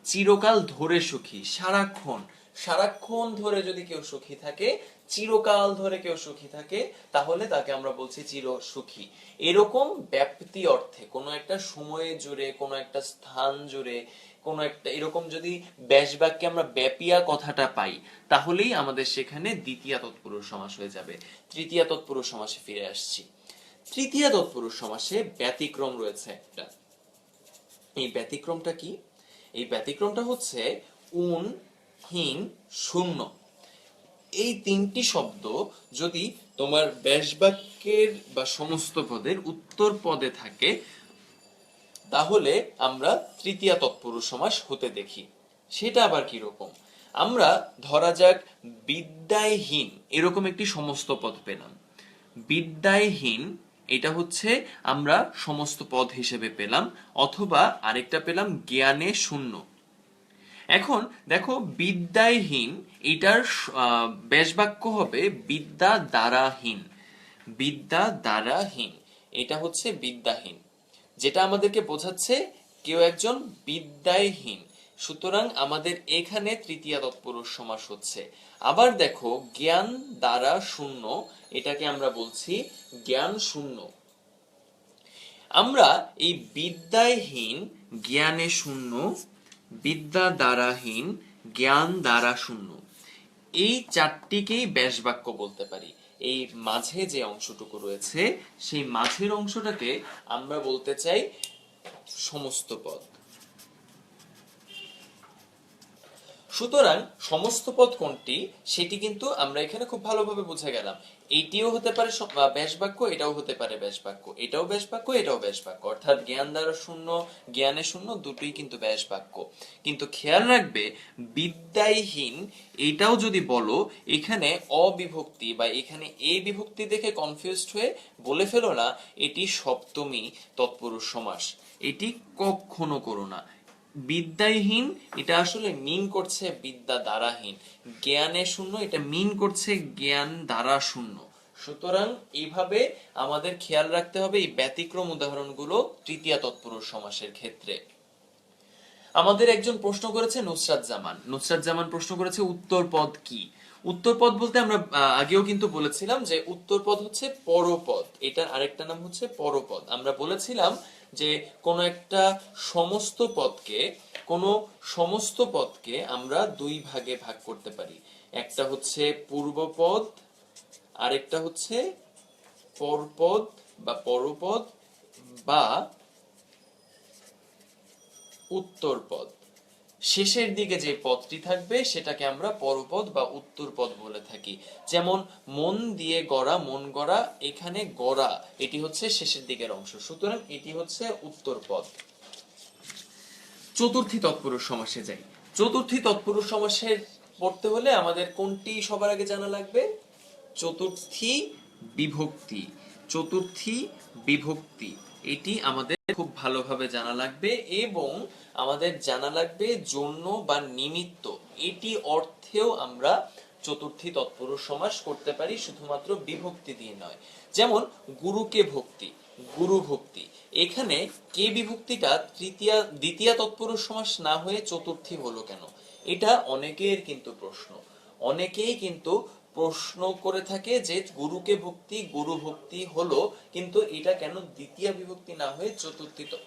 চিরকাল ধরে সুখী, সারাক্ষণ সারাক্ষণ ধরে যদি কেউ সুখী থাকে, চিরকাল ধরে কেউ সুখী থাকে, তাহলে তাকে আমরা বলছি চির সুখী। এরকম ব্যাপ্তি অর্থে কোনো একটা সময়ে জুড়ে, কোনো একটা স্থান জুড়ে, কোনো একটা এরকম যদি ব্যাস বাক্যে আমরা ব্যাপিয়া কথাটা পাই তাহলেই আমাদের সেখানে দ্বিতীয়া তৎপুরুষ সমাস হয়ে যাবে। তৃতীয়া তৎপুরুষ সমাসে ফিরে আসছি। তৃতীয়া তৎপুরুষ সমাসে ব্যতিক্রম রয়েছে একটা। এই ব্যতিক্রমটা কি? এই ব্যতিক্রমটা হচ্ছে উন, হীন, শূন্য। এই তিনটি শব্দ যদি তোমার ব্যাস বাক্যের বা সমস্ত পদের উত্তর পদে থাকে তাহলে আমরা তৃতীয়া তৎপুরুষ সমাস হতে দেখি। সেটা আবার কি রকম? আমরা ধরা যাক বিদ্যায়হীন এরকম একটি সমস্ত পদ পেলাম। বিদ্যায়হীন এটা হচ্ছে আমরা সমস্ত পদ হিসেবে পেলাম, অথবা আরেকটা পেলাম জ্ঞানে শূন্য। এখন দেখো বিদ্যায়হীন এটার ব্যাস বাক্য হবে বিদ্যা দ্বারাহীন। বিদ্যা দ্বারাহীন এটা হচ্ছে বিদ্যাহীন, যেটা আমাদেরকে বোঝাচ্ছে কেউ একজন বিদ্যায়হীন। সুতরাং আমাদের এখানে তৃতীয়া তৎপুরুষ সমাস হচ্ছে। আবার দেখো জ্ঞান দ্বারা শূন্য, এটাকে আমরা বলছি জ্ঞান শূন্য। আমরা এই বিদ্যায়হীন, জ্ঞানে শূন্য, বিদ্যা দ্বারাহীন, জ্ঞান দ্বারা শূন্য, এই চারটিকেই ব্যাস বাক্য বলতে পারি। এই মাঝে যে অংশটুকু রয়েছে সেই মাঝের অংশটাকে আমরা বলতে চাই সমস্ত পদ। সুতরাং সমস্ত পদ কোনটি সেটি কিন্তু আমরা এখানে খুব ভালোভাবে বুঝে গেলাম। এইটিও হতে পারে ব্যাস বাক্য, এটাও হতে পারে ব্যাস বাক্য, এটাও ব্যাস বাক্য, এটাও ব্যাস বাক্য, অর্থাৎ জ্ঞান দ্বারা শূন্য, জ্ঞানে শূন্য দুটোই কিন্তু ব্যাস বাক্য। কিন্তু খেয়াল রাখবে বিদ্যায়হীন এটাও যদি বলো এখানে অবিভক্তি বা এখানে এ বিভক্তি দেখে কনফিউজড হয়ে বলে ফেলো না এটি সপ্তমী তৎপুরুষ সমাস। এটি কখনো করো না। বিদ্যাহীন এটা আসলে মিন করছে বিদ্যা দ্বারাহীন, জ্ঞানে শূন্য এটা মিন করছে জ্ঞান দ্বারা শূন্য। সুতরাং এইভাবে আমাদের খেয়াল রাখতে হবে এই ব্যতিক্রম উদাহরণগুলো তৃতীয়া তৎপুরুষ সমাসের ক্ষেত্রে। আমাদের একজন প্রশ্ন করেছে নুসরাত জামান। নুসরাত জামান প্রশ্ন করেছে উত্তর পদ কি? উত্তর পদ বলতে আমরা আগেও কিন্তু বলেছিলাম যে উত্তর পদ হচ্ছে পরপদ, এটার আরেকটা নাম হচ্ছে পরপদ। আমরা বলেছিলাম যে কোন একটা সমস্ত পদকে আমরা দুই ভাগে ভাগ করতে পারি। একটা হচ্ছে পূর্বপদ, আরেকটা হচ্ছে পরপদ বা পরপদ বা উত্তরপদ। শেষের দিকে যে পদটি থাকবে সেটাকে আমরা পরপদ বা উত্তরপদ বলে থাকি। যেমন মন দিয়ে গড়া, মন গড়া, এখানে গড়া এটি হচ্ছে শেষের দিকের অংশ, সুতরাং এটি হচ্ছে উত্তরপদ। চতুর্থী তৎপুরুষ সমাসে যাই। চতুর্থী তৎপুরুষ সমাসের পড়তে হলে আমাদের কোনটি সবার আগে জানা লাগবে? চতুর্থী বিভক্তি। চতুর্থী বিভক্তি এটি আমাদের খুব ভালোভাবে জানা লাগবে, এবং আমাদের জানা লাগবে জন্য বা নিমিত্ত, এটি অর্থেও আমরা চতুর্থী তৎপুরুষ সমাস করতে পারি, শুধুমাত্র বিভক্তি দিয়ে নয়। যেমন গুরুকে ভক্তি, গুরু ভক্তি, এখানে কে বিভক্তিটা দ্বিতীয় তৎপুরুষ সমাস না হয়ে চতুর্থী হলো কেন? এটা অনেকের কিন্তু প্রশ্ন। অনেকেই কিন্তু প্রশ্ন করে থাকে যে গুরুকে ভক্তি, গুরু ভক্তি হলো, কিন্তু এটা কেন দ্বিতীয় বিভক্তি না হয়ে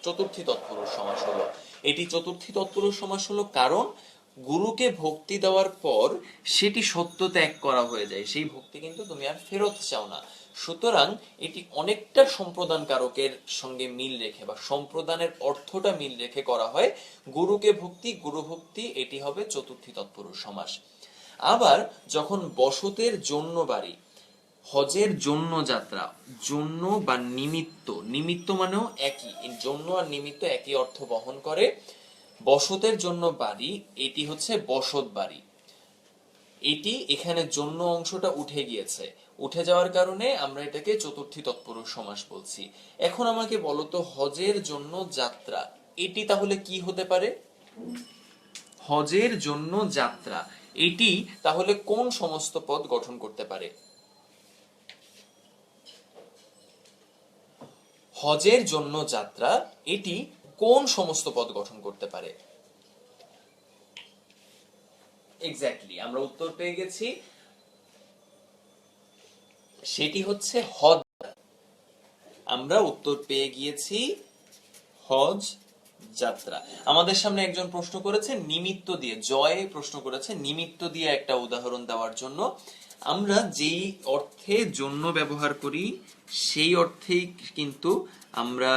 চতুর্থী তৎপুরুষ সমাস হলো? এটি চতুর্থী তৎপুরুষ সমাস হলো কারণ গুরুকে ভক্তি দেওয়ার পর সেটি সত্য ত্যাগ করা হয়ে যায়, সেই ভক্তি কিন্তু তুমি আর ফেরত চাও না। সুতরাং এটি অনেকটা সম্প্রদান কারকের সঙ্গে মিল রেখে বা সম্প্রদানের অর্থটা মিল রেখে করা হয়। গুরুকে ভক্তি, গুরু ভক্তি, এটি হবে চতুর্থী তৎপুরুষ সমাস। আবার যখন বসতের জন্য বাড়ি, হজের জন্য যাত্রা, জন্য বা নিমিত্ত, নিমিত্ত মানেও একই, জন্য আর নিমিত্ত একই অর্থ বহন করে। বসতের জন্য বাড়ি এটি হচ্ছে বসত বাড়ি, এটি এখানে জন্য অংশটা উঠে গিয়েছে, উঠে যাওয়ার কারণে আমরা এটাকে চতুর্থী তৎপুরুষ সমাস বলছি। এখন আমাকে বলো তো হজের জন্য যাত্রা এটি তাহলে কি হতে পারে? হজের জন্য যাত্রা এটি তাহলে কোন সমস্ত পদ গঠন করতে পারে? হজের জন্য যাত্রা এটি কোন সমস্ত পদ গঠন করতে পারে? এক্স্যাক্টলি, আমরা উত্তর পেয়ে গেছি, সেটি হচ্ছে হজ। আমরা উত্তর পেয়ে গিয়েছি হজ যাত্রা। আমাদের সামনে একজন প্রশ্ন করেছে নিমিত্ত দিয়ে, জয় প্রশ্ন করেছে নিমিত্ত দিয়ে একটা উদাহরণ দেওয়ার জন্য। আমরা যেই অর্থে জন্য ব্যবহার করি সেই অর্থেই কিন্তু আমরা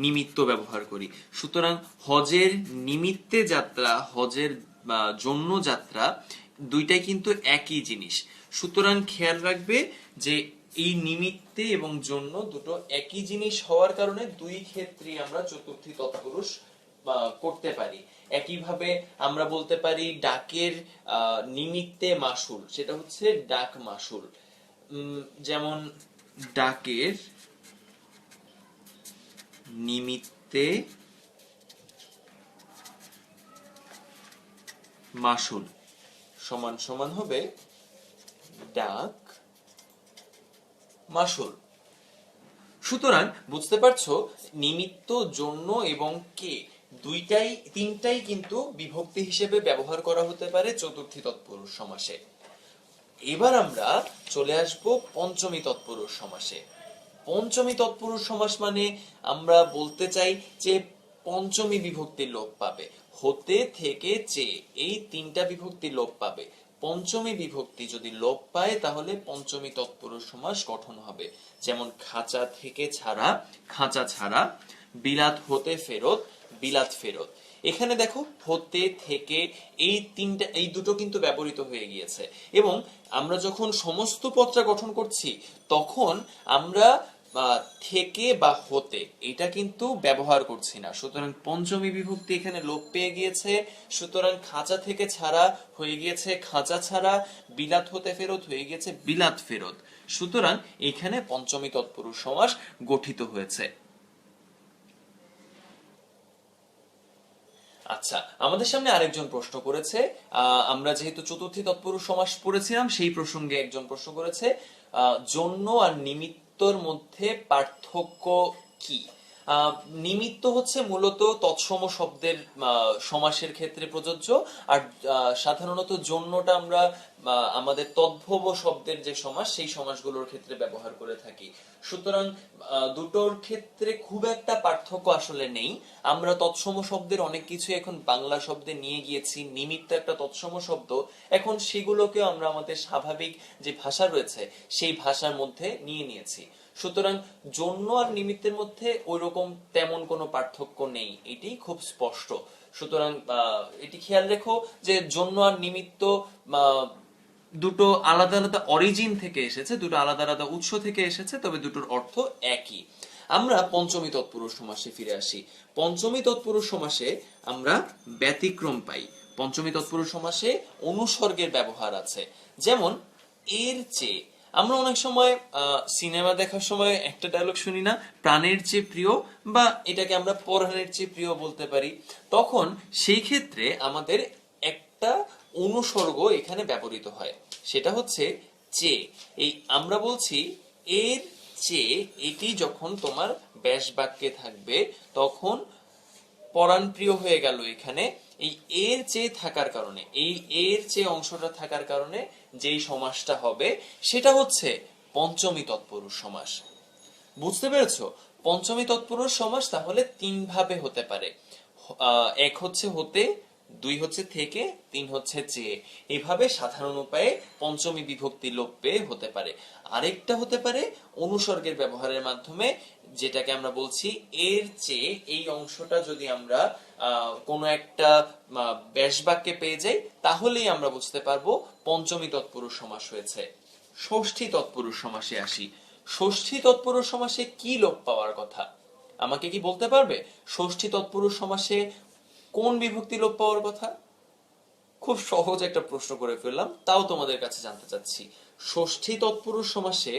নিমিত্ত ব্যবহার করি। সুতরাং হজের নিমিত্তে যাত্রা, হজের জন্য যাত্রা দুইটাই কিন্তু একই জিনিস। সুতরাং খেয়াল রাখবে যে এই নিমিত্তে এবং জন্য দুটো একই জিনিস হওয়ার কারণে দুই ক্ষেত্রেই আমরা চতুর্থী তৎপুরুষ করতে পারি। একইভাবে আমরা বলতে পারি ডাকের নিমিত্তে মাসুল, সেটা হচ্ছে ডাক মাসুল। যেমন ডাকের নিমিত্তে মাসুল সমান সমান হবে ডাক মাসুল। সুতরাং বুঝতে পারছো নিমিত্ত, জন্য এবং কে তিনটাই কিন্তু বিভক্তি হিসেবে ব্যবহার করা হতে পারে চতুর্থী তৎপুরুষ সমাসে। এবার আমরা চলে আসব পঞ্চমী তৎপুরুষ সমাসে। পঞ্চমী তৎপুরুষ সমাস মানে আমরা বলতে চাই যে পঞ্চমী বিভক্তি লোপ পাবে, হতে থেকে চে এই তিনটা বিভক্তি লোপ পাবে। পঞ্চমী বিভক্তি যদি লোপ পায় তাহলে পঞ্চমী তৎপুরুষ সমাস গঠন হবে। যেমন খাঁচা থেকে ছাড়া, খাঁচা ছাড়া, বিলাত হতে ফেরত, বিলাত ফেরত। এখানে দেখো হতে থেকে এই দুটো কিন্তু ব্যবহৃত হয়ে গিয়েছে, এবং আমরা যখন সমস্ত পদটা গঠন করছি তখন আমরা থেকে বা হতে এটা কিন্তু ব্যবহার করছি না। সুতরাং পঞ্চমী বিভক্তি এখানে লোপ পেয়ে গিয়েছে। সুতরাং খাঁচা থেকে ছাড়া হয়ে গিয়েছে খাঁচা ছাড়া, বিলাত হতে ফেরত হয়ে গিয়েছে বিলাত ফেরত। সুতরাং এখানে পঞ্চমী তৎপুরুষ সমাস গঠিত হয়েছে। আচ্ছা, আমাদের সামনে আরেকজন প্রশ্ন করেছে। আমরা যেহেতু চতুর্থী তৎপুরুষ সমাস পড়েছিলাম সেই প্রসঙ্গে একজন প্রশ্ন করেছে, জন্য আর নিমিত্তর মধ্যে পার্থক্য কি? নিমিত্ত হচ্ছে মূলত তৎসম শব্দের সমাসের ক্ষেত্রে প্রযোজ্য, আর সাধারণত জন্যটা আমরা আমাদের তদ্ভব শব্দের যে সমাস সেই সমাসগুলোর ক্ষেত্রে ব্যবহার করে থাকি। সুতরাং দুটোর ক্ষেত্রে খুব একটা পার্থক্য আসলে নেই। আমরা তৎসম শব্দের অনেক কিছু এখন বাংলা শব্দে নিয়ে গিয়েছি, নিমিত্ত একটা তৎসম শব্দ, এখন সেগুলোকে আমরা আমাদের স্বাভাবিক যে ভাষা রয়েছে সেই ভাষার মধ্যে নিয়ে নিয়েছি। সুতরাং জন্য আর নিমিত্তের মধ্যে ওইরকম তেমন কোনো পার্থক্য নেই, এটি খুব স্পষ্ট। সুতরাং এটি খেয়াল রেখো যে জন্য আর নিমিত্ত দুটো আলাদা আলাদা অরিজিন থেকে এসেছে, দুটো আলাদা আলাদা উৎস থেকে এসেছে, তবে দুটোর অর্থ একই। আমরা পঞ্চমী তৎপুরুষ সমাসে ফিরে আসি। পঞ্চমী তৎপুরুষ সমাসে আমরা ব্যতিক্রম পাই। পঞ্চমী তৎপুরুষ সমাসে অনুসর্গের ব্যবহার আছে। যেমন এর চেয়ে, আমরা অনেক সময় সিনেমা দেখার সময় একটা ডায়লগ শুনি না, প্রাণের চেয়ে প্রিয়, বা এটাকে আমরা পরাণের চেয়ে প্রিয় বলতে পারি। তখন সেই ক্ষেত্রে আমাদের একটা অনুসর্গ এখানে ব্যবহৃত হয়, সেটা হচ্ছে চেয়ে। এই আমরা বলছি এর চেয়ে, এটি যখন তোমার ব্যাস বাক্যে থাকবে তখন পরাণ প্রিয় হয়ে গেল। এখানে এই এর চেয়ে থাকার কারণে, এই এর চেয়ে অংশটা থাকার কারণে যেই সমাসটা হবে সেটা হচ্ছে পঞ্চমী তৎপুরুষ সমাস। বুঝতে পেরেছো? পঞ্চমী তৎপুরুষ সমাস তাহলে তিন ভাবে হতে পারে। এক হচ্ছে হতে, দুই হচ্ছে থেকে, তিন হচ্ছে চেয়ে। এইভাবে সাধারণ উপায়ে পঞ্চমী বিভক্তি লোপ পেয়ে হতে পারে। আরেকটা হতে পারে অনুসর্গের ব্যবহারের মাধ্যমে, যেটাকে আমরা বলছি এর চেয়ে এই অংশটা যদি আমরা কোনো একটা ব্যাস বাক্যে পেয়ে যাই তাহলেই আমরা বুঝতে পারবো পঞ্চমী তৎপুরুষ সমাস হয়েছে। ষষ্ঠী তৎপুরুষ সমাসে আসি। ষষ্ঠী তৎপুরুষ সমাসে কি লোপ পাওয়ার কথা আমাকে কি বলতে পারবে? ষষ্ঠী তৎপুরুষ সমাসে কোন বিভক্তি লোপ পাওয়ার কথা? খুব সহজ একটা প্রশ্ন করে ফেললাম, তাও তোমাদের কাছে জানতে চাচ্ছি। ষষ্ঠী তৎপুরুষ সমাসে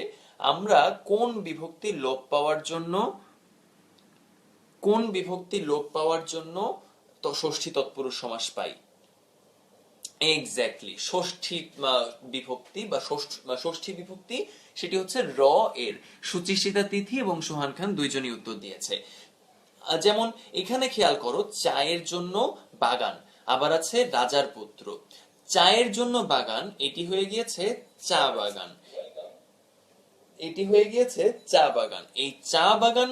আমরা কোন বিভক্তি লোপ পাওয়ার জন্য, ষষ্ঠী তৎপুরুষ সমাস পাই? এক্স্যাক্টলি, ষষ্ঠী বিভক্তি বা ষষ্ঠী বিভক্তি, সেটি হচ্ছে র এর। সুচিস্মিতা তিথি এবং সোহান খান দুইজনই উত্তর দিয়েছে। যেমন এখানে খেয়াল করো, চায়ের জন্য বাগান, আবার আছে রাজার পুত্র। চায়ের জন্য বাগান, এটি হয়ে গিয়েছে চা বাগান, এটি হয়ে গিয়েছে চা বাগান। এই চা বাগান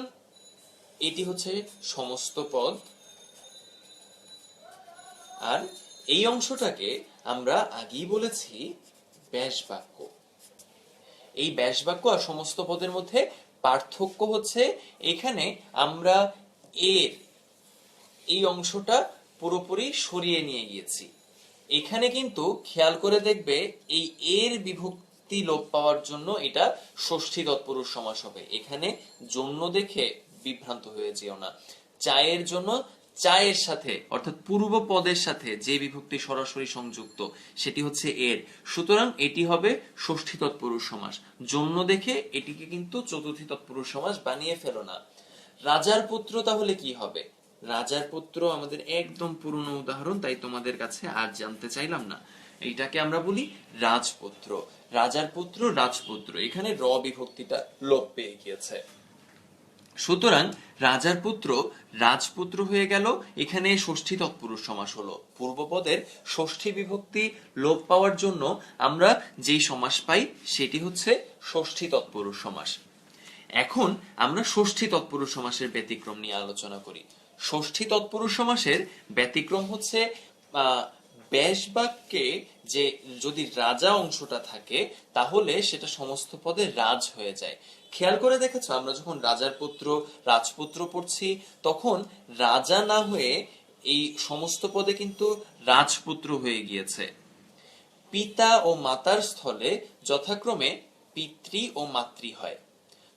এটি হচ্ছে সমস্ত পদ, আর এই অংশটাকে আমরা আগেই বলেছি ব্যাস বাক্য। এই ব্যাস বাক্য আর সমস্ত পদের মধ্যে পার্থক্য হচ্ছে এখানে আমরা এর এই অংশটা পুরোপুরি সরিয়ে নিয়ে গিয়েছি। এখানে কিন্তু খেয়াল করে দেখবে এই এর বিভক্তি লোপ পাওয়ার জন্য এটা ষষ্ঠী তৎপুরুষ সমাস হবে। এখানে জন্য দেখে বিভ্রান্ত হয়ে যেও না। চায়ের জন্য চায়ের সাথে অর্থাৎ পূর্ব পদের সাথে যে বিভক্তি সরাসরি সংযুক্ত সেটি হচ্ছে এর, সুতরাং এটি হবে ষষ্ঠী তৎপুরুষ সমাস। জন্য দেখে এটিকে কিন্তু চতুর্থী তৎপুরুষ সমাস বানিয়ে ফেলো না। রাজার পুত্র তাহলে কি হবে? রাজার পুত্র আমাদের একদম পুরনো উদাহরণ, তাই তোমাদের কাছে আর জানতে চাইলাম না। এইটাকে আমরা বলি রাজপুত্র। রাজার পুত্র রাজপুত্র, এখানে র বিভক্তিটা লোপ পেয়ে গিয়েছে। সুতরাং রাজার পুত্র রাজপুত্র হয়ে গেল, এখানে ষষ্ঠী তৎপুরুষ সমাস হলো। পূর্বপদের ষষ্ঠী বিভক্তি লোপ পাওয়ার জন্য আমরা যেই সমাস পাই সেটি হচ্ছে ষষ্ঠী তৎপুরুষ সমাস। এখন আমরা ষষ্ঠী তৎপুরুষ সমাসের ব্যতিক্রম নিয়ে আলোচনা করি। ষষ্ঠী তৎপুরুষ সমাসের ব্যতিক্রম হচ্ছে ব্যাস বাক্যে যে যদি রাজা অংশটা থাকে তাহলে সেটা সমস্ত পদে রাজ হয়ে যায়। খেয়াল করে দেখেছো, আমরা যখন রাজার পুত্র রাজপুত্র পড়ছি তখন রাজা না হয়ে এই সমস্ত পদে কিন্তু রাজপুত্র হয়ে গিয়েছে। পিতা ও মাতার স্থলে যথাক্রমে পিতৃ ও মাতৃ হয়।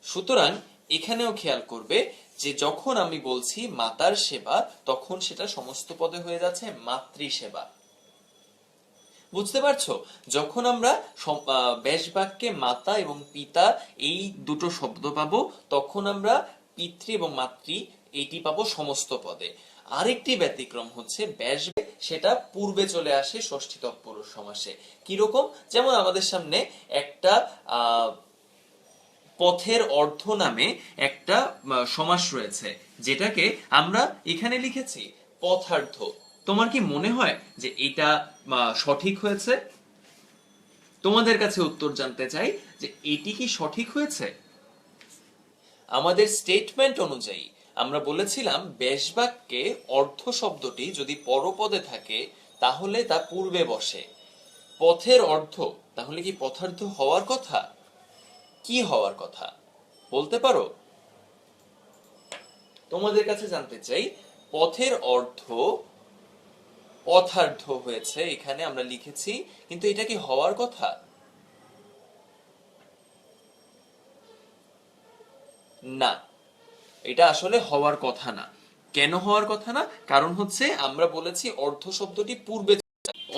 সুতরাং এখানেও খেয়াল করবে যে যখন আমি বলছি মাতার সেবা তখন সেটা সমস্ত পদে হয়ে যাচ্ছে মাতৃ সেবা। বুঝতে পারছো? যখন আমরা ব্যাস বাক্যে মাতা এবং পিতা এই দুটো শব্দ পাবো তখন আমরা পিতৃ এবং মাতৃ এইটি পাবো সমস্ত পদে। আরেকটি ব্যতিক্রম হচ্ছে ব্যাস, সেটা পূর্বে চলে আসে ষষ্ঠী তৎপুরুষ সমাসে। কিরকম? যেমন আমাদের সামনে একটা পথের অর্ধ নামে একটা সমাস রয়েছে, যেটাকে আমরা এখানে লিখেছি পথার্ধ। তোমার কি মনে হয় যে এটা সঠিক হয়েছে? তোমাদের কাছে উত্তর জানতে চাই যে এটি কি সঠিক হয়েছে? আমাদের স্টেটমেন্ট অনুযায়ী আমরা বলেছিলাম ব্যাস বাক্যে অর্ধ শব্দটি যদি পরপদে থাকে তাহলে তা পূর্বে বসে। পথের অর্ধ, তাহলে কি পথার্ধ হওয়ার কথা? কি হওয়ার কথা বলতে পারো? তোমাদের কাছে জানতে চাই, পথের অর্ধ পথার্ধ হয়েছে, এখানে আমরা লিখেছি, কিন্তু এটা কি হওয়ার কথা? না, এটা আসলে হওয়ার কথা না। কেন হওয়ার কথা না? কারণ হচ্ছে আমরা বলেছি অর্ধ শব্দটি পূর্বে।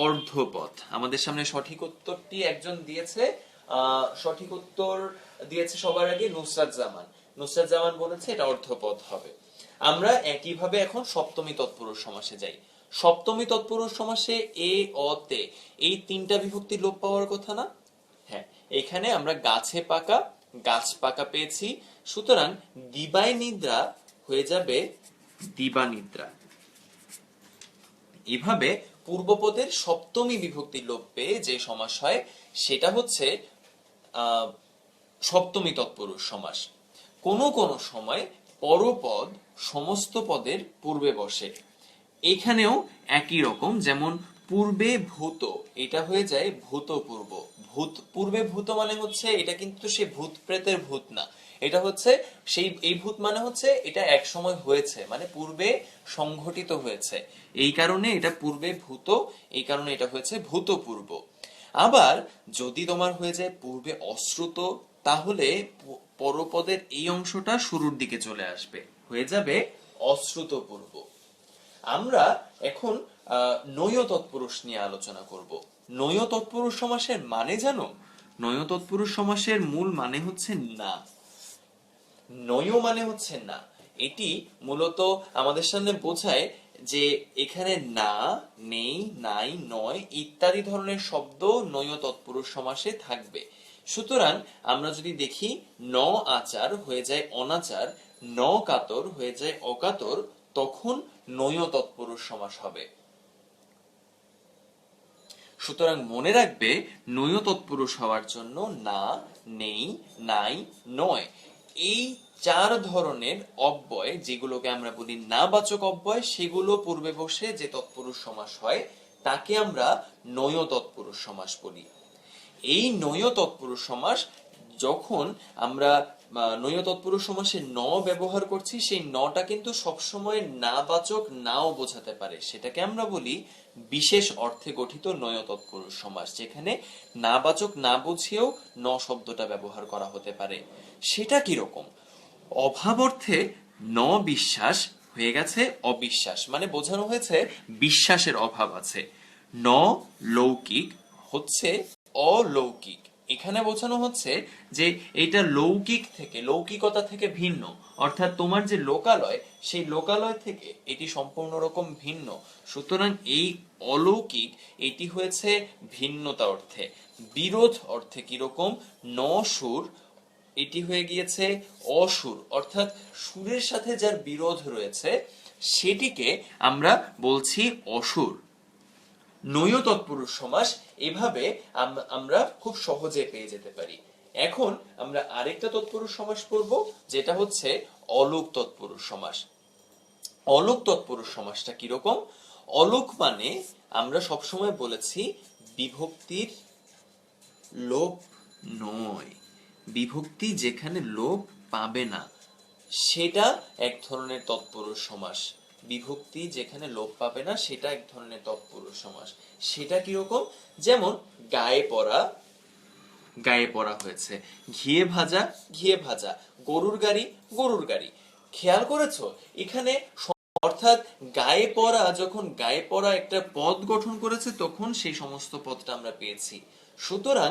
অর্ধপথ আমাদের সামনে সঠিক উত্তরটি একজন দিয়েছে। সঠিক উত্তর দিয়েছে সবার আগে নুসরাত জামান। নুসরাত জামান বলেছে এটা অর্ধপথ হবে। আমরা একইভাবে এখন সপ্তমী তৎপুরুষ সমাসে যাই। সপ্তমী তৎপুরুষ সমাসে এ অ তে এই তিনটা বিভক্তি লোপ পাওয়ার কথা না? হ্যাঁ, এখানে আমরা গাছে পাকা গাছ পাকা পেয়েছি, সুতরাং দিবায় নিদ্রা হয়ে যাবে দিবানিদ্রা। এভাবে পূর্বপদের সপ্তমী বিভক্তি লোপ পেয়ে যে সমাস হয় সেটা হচ্ছে সপ্তমী তৎপুরুষ সমাস। কোন কোন সময় পরপদ সমস্ত পদের পূর্বে বসে। এখানেও একই রকম, যেমন পূর্বে ভূত, এটা হয়ে যায় ভূতপূর্ব। ভূত পূর্বে ভূত মানে হচ্ছে এটা কিন্তু সে ভূত প্রেতের ভূত না, এটা হচ্ছে সেই এই ভূত মানে হচ্ছে এটা এক সময় হয়েছে, মানে পূর্বে সংঘটিত হয়েছে, এই কারণে এটা পূর্বে ভূত, এই কারণে এটা হয়েছে ভূতপূর্ব। আবার যদি তোমার হয়ে যায় পূর্বে অশ্রুত, তাহলে পরপদের এই অংশটা শুরুর দিকে চলে আসবে, হয়ে যাবে অশ্রুতপূর্ব। আমরা এখন নয় তৎপুরুষ নিয়ে আলোচনা করব। নয় তৎপুরুষ সমাসের মানে জানো? নয় তৎপুরুষ সমাসের মূল মানে হচ্ছে না। নয় মানে হচ্ছে না, এটি মূলত আমাদের সামনে বোঝায় যে এখানে না, নেই, নাই, নয় ইত্যাদি ধরনের শব্দ নয় তৎপুরুষ সমাসে থাকবে। সুতরাং আমরা যদি দেখি ন আচার হয়ে যায় অনাচার, ন কাতর হয়ে যায় অকাতর, তখন নয় তৎপুরুষ সমাস হবে। সুতরাং মনে রাখবে নয় তৎপুরুষ হওয়ার জন্য না, নেই, নাই, নয় এই চার ধরনের অব্যয়, যেগুলোকে আমরা বলি নাবাচক অব্যয়, সেগুলো পূর্বে বসে যে তৎপুরুষ সমাস হয় তাকে আমরা নয় তৎপুরুষ সমাস বলি। এই নয় তৎপুরুষ সমাস যখন আমরা নৈয় তৎপুরুষ সমাসে ন ব্যবহার করছি, সেই নটা কিন্তু সবসময় নাবাচক নাও বোঝাতে পারে। সেটাকে আমরা বলি বিশেষ অর্থে গঠিত নৈয় তৎপুরুষ সমাস, যেখানে নাবাচক না বুঝিয়েও ন শব্দটা ব্যবহার করা হতে পারে। সেটা কিরকম? অভাব অর্থে ন বিশ্বাস হয়ে গেছে অবিশ্বাস, মানে বোঝানো হয়েছে বিশ্বাসের অভাব আছে। ন লৌকিক হচ্ছে অলৌকিক, এখানে বোঝানো হচ্ছে যে এটা লৌকিক থেকে, লৌকিকতা থেকে ভিন্ন, অর্থাৎ তোমার যে লোকালয় সেই লোকালয় থেকে এটি সম্পূর্ণ রকম ভিন্ন। সুতরাং এই অলৌকিক এটি হয়েছে ভিন্নতা অর্থে। বিরোধ অর্থে কিরকম? ন সুর এটি হয়ে গিয়েছে অসুর, অর্থাৎ সুরের সাথে যার বিরোধ রয়েছে সেটিকে আমরা বলছি অসুর। নৈয় তৎপুরুষ সমাস এভাবে আমরা খুব সহজে পেয়ে যেতে পারি। এখন আমরা আরেকটা তৎপুরুষ সমাস পড়ব, যেটা হচ্ছে অলুক তৎপুরুষ সমাস। অলুক তৎপুরুষ সমাসটা কিরকম? অলুক মানে আমরা সবসময় বলেছি বিভক্তির লোপ নয়, বিভক্তি যেখানে লোপ পাবে না সেটা এক ধরনের তৎপুরুষ সমাস। বিভক্তি যেখানে লোপ পাবে না সেটা এক ধরনের তৎপুরুষ সমাস। সেটা কিরকম? যেমন গায়ে পড়া, গায়ে পড়া হয়েছে, ঘিয়ে ভাজা, ঘিয়ে ভাজা, গরুর গাড়ি, গরুর গাড়ি। খেয়াল করেছো এখানে অর্থাৎ গায়ে পড়া, যখন গায়ে পড়া একটা পদ গঠন করেছে তখন সেই সমস্ত পদটা আমরা পেয়েছি। সুতরাং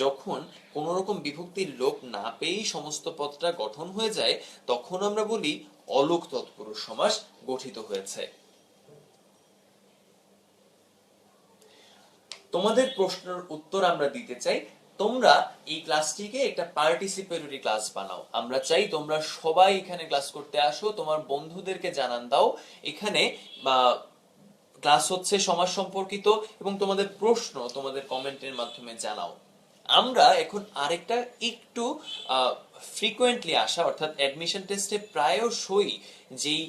যখন কোন রকম বিভক্তির লোপ না পেয়েই সমস্ত পদটা গঠন হয়ে যায় তখন আমরা বলি অলুক তৎপুরুষ সমাস গঠিত হয়েছে। তোমাদের প্রশ্নের উত্তর আমরা দিতে চাই। তোমরা এই ক্লাসটিকে একটা পার্টিসিপেটরি ক্লাস বানাও। আমরা চাই তোমরা সবাই এখানে ক্লাস করতে আসো, তোমার বন্ধুদেরকে জানান দাও এখানে ক্লাস হচ্ছে সমাজ সম্পর্কিত, এবং তোমাদের প্রশ্ন তোমাদের কমেন্টের মাধ্যমে জানাও। আমরা এখন আরেকটা একটু ফ্রিকোয়েন্টলি আসা, অর্থাৎ অ্যাডমিশন টেস্টে প্রায়শই যেই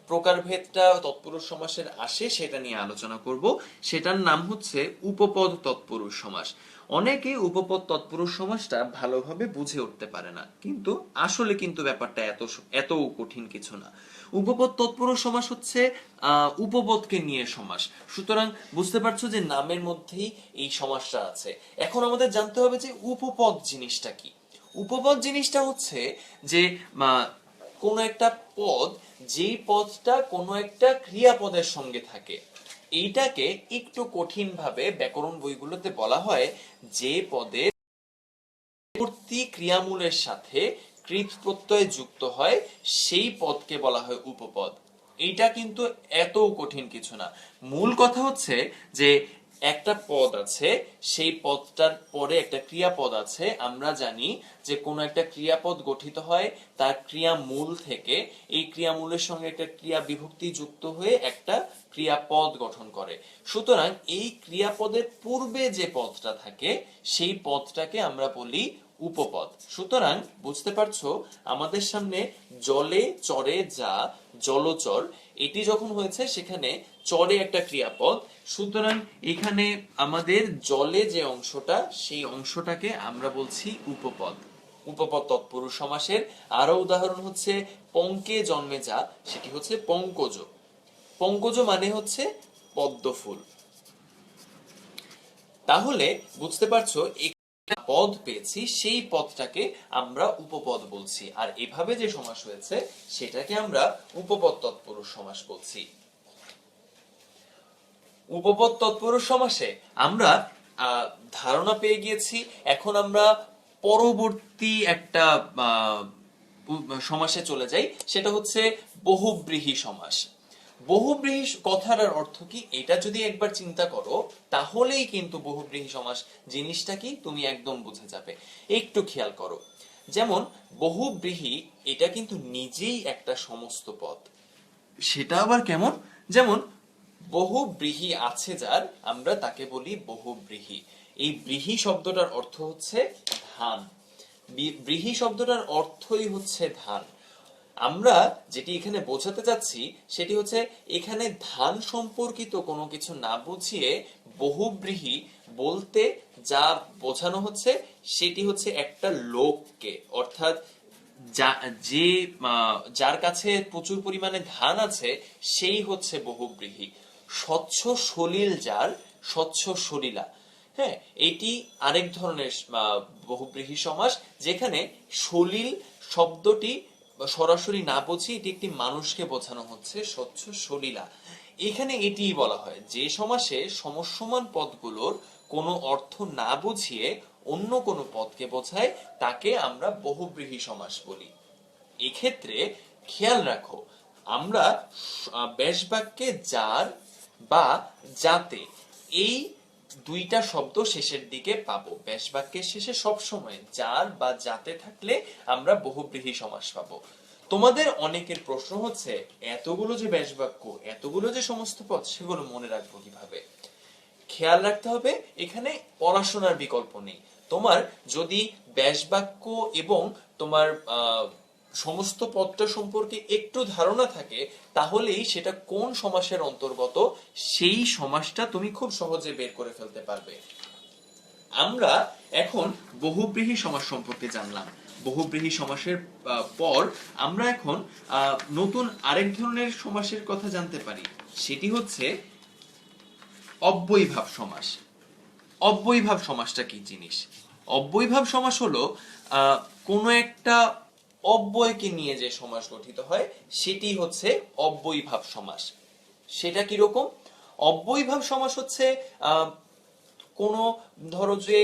প্রকারভেদটা তৎপুরুষ সমাসের আসে সেটা নিয়ে আলোচনা করব। সেটার নাম হচ্ছে উপপদ তৎপুরুষ সমাস। অনেকে উপপদ তৎপুরুষ সমাসটা ভালোভাবে বুঝে উঠতে পারে না, কিন্তু আসলে কিন্তু ব্যাপারটা এত কঠিন কিছু না। উপপদ তৎপুরুষ সমাস হচ্ছে উপপদকে নিয়ে সমাস। সুতরাং বুঝতে পারছো যে নামের মধ্যেই এই সমাসটা আছে। এখন আমাদের জানতে হবে যে উপপদ জিনিসটা কি। উপপদ জিনিসটা হচ্ছে যে কোন একটা পদ, যেই পদটা কোনো একটা ক্রিয়াপদের সঙ্গে থাকে, এইটাকে একটু কঠিন ভাবে ব্যাকরণ বইগুলোতে বলা হয় যে পদের পরবর্তী ক্রিয়ামূলের সাথে কৃৎ প্রত্যয় যুক্ত হয় সেই পদকে বলা হয় উপপদ। এইটা কিন্তু এত কঠিন কিছু না। মূল কথা হচ্ছে যে একটা পদ আছে, সেই পদটার পরে একটা ক্রিয়াপদ আছে। আমরা জানি যে কোন একটা ক্রিয়াপদ গঠিত হয় তার ক্রিয়ামূল থেকে। এই ক্রিয়ামূলের সঙ্গে একটা ক্রিয়া বিভক্তি যুক্ত হয়ে একটা ক্রিয়াপদ গঠন করে। সুতরাং এই ক্রিয়াপদের পূর্বে যে পদটা থাকে সেই পদটাকে আমরা বলি উপপদ। সুতরাং বুঝতে পারছো আমাদের সামনে জলে চরে যা, জলচর, এটি যখন হয়েছে সেখানে চরে একটা ক্রিয়াপদ। সুতরাং এখানে আমাদের জলে যে অংশটা সেই অংশটাকে আমরা বলছি উপপদ। উপপদ তৎপুরুষ সমাসের আরো উদাহরণ হচ্ছে পঙ্কে জন্মে যা, সেটি হচ্ছে পঙ্কজ। পঙ্কজ মানে হচ্ছে পদ্ম ফুল। তাহলে বুঝতে পারছো পদ পেয়েছি, সেই পদটাকে আমরা উপপদ বলছি, আর এভাবে যে সমাস হয়েছে সেটাকে আমরা উপপদ তৎপুরুষ সমাস বলছি। উপপদ তৎপুরুষ সমাসে আমরা ধারণা পেয়ে গিয়েছি। এখন আমরা পরবর্তী একটা সমাসে চলে যাই, সেটা হচ্ছে বহুব্রীহি সমাস। বহুব্রীহি কথাটার অর্থ কি এটা যদি একবার চিন্তা করো তাহলেই কিন্তু বহুব্রীহি সমাস জিনিসটা কি তুমি একদম বুঝে যাবে। একটু খেয়াল করো, যেমন বহুব্রীহি এটা কিন্তু নিজেই একটা সমস্ত পদ। সেটা আবার কেমন? যেমন বহুব্রীহি আছে যার, আমরা তাকে বলি বহুব্রীহি। এই ব্রীহি শব্দটার অর্থ হচ্ছে ধান। ব্রীহি শব্দটার অর্থই হচ্ছে ধান। আমরা যেটি এখানে বোঝাতে যাচ্ছি সেটি হচ্ছে এখানে ধান সম্পর্কিত কোনো কিছু না বুঝিয়ে বহুব্রীহি বলতে যা বোঝানো হচ্ছে সেটি হচ্ছে একটা লোককে, অর্থাৎ যে যার কাছে প্রচুর পরিমাণে ধান আছে সেই হচ্ছে বহুব্রীহি। স্বচ্ছ সলিল যার, স্বচ্ছ সলিলা, হ্যাঁ, এটি আরেক ধরনের বহুব্রীহি সমাস, যেখানে সলিল শব্দটি সরাসরি না বুঝি এটি একটি মানুষকে বোঝানো হচ্ছে, স্বচ্ছ সলিলা। এখানে এটিই বলা হয় যে সমাসে সমসমান পদগুলোর কোনো অর্থ না বুঝিয়ে অন্য কোনো পদকে বোঝায় তাকে আমরা বহুব্রীহি সমাস বলি। এক্ষেত্রে খেয়াল রাখো, আমরা ব্যাস বাক্যে যার বা যাতে এই দুইটা শব্দ শেষের দিকে পাবো। ব্যাস বাক্যের শেষে সবসময় যার বা যাতে থাকলে আমরা বহুব্রীহি সমাস পাবো। তোমাদের অনেকের প্রশ্ন হচ্ছে, এতগুলো যে ব্যাস বাক্য, এতগুলো যে সমস্ত পদ, সেগুলো মনে রাখবো কিভাবে? খেয়াল রাখতে হবে, এখানে পড়াশোনার বিকল্প নেই। তোমার যদি ব্যাস বাক্য এবং তোমার সমস্ত পদটা সম্পর্কে একটু ধারণা থাকে, তাহলেই সেটা কোন সমাসের অন্তর্গত সেই সমাসটা তুমি খুব সহজে বের করে ফেলতে পারবে। আমরা এখন বহুব্রীহি সমাস সম্পর্কে জানলাম। বহুব্রীহি সমাসের পর আমরা এখন নতুন আরেক ধরনের সমাসের কথা জানতে পারি, সেটি হচ্ছে অব্যয়ীভাব সমাস। অব্যয়ীভাব সমাসটা কি জিনিস? অব্যয়ীভাব সমাস হলো কোন একটা অব্যয়কে নিয়ে যে সমাস গঠিত হয় সেটি হচ্ছে অব্যয়ীভাব সমাস। সেটা কি রকম? অব্যয়ীভাব সমাস হচ্ছে কোন, ধরো যে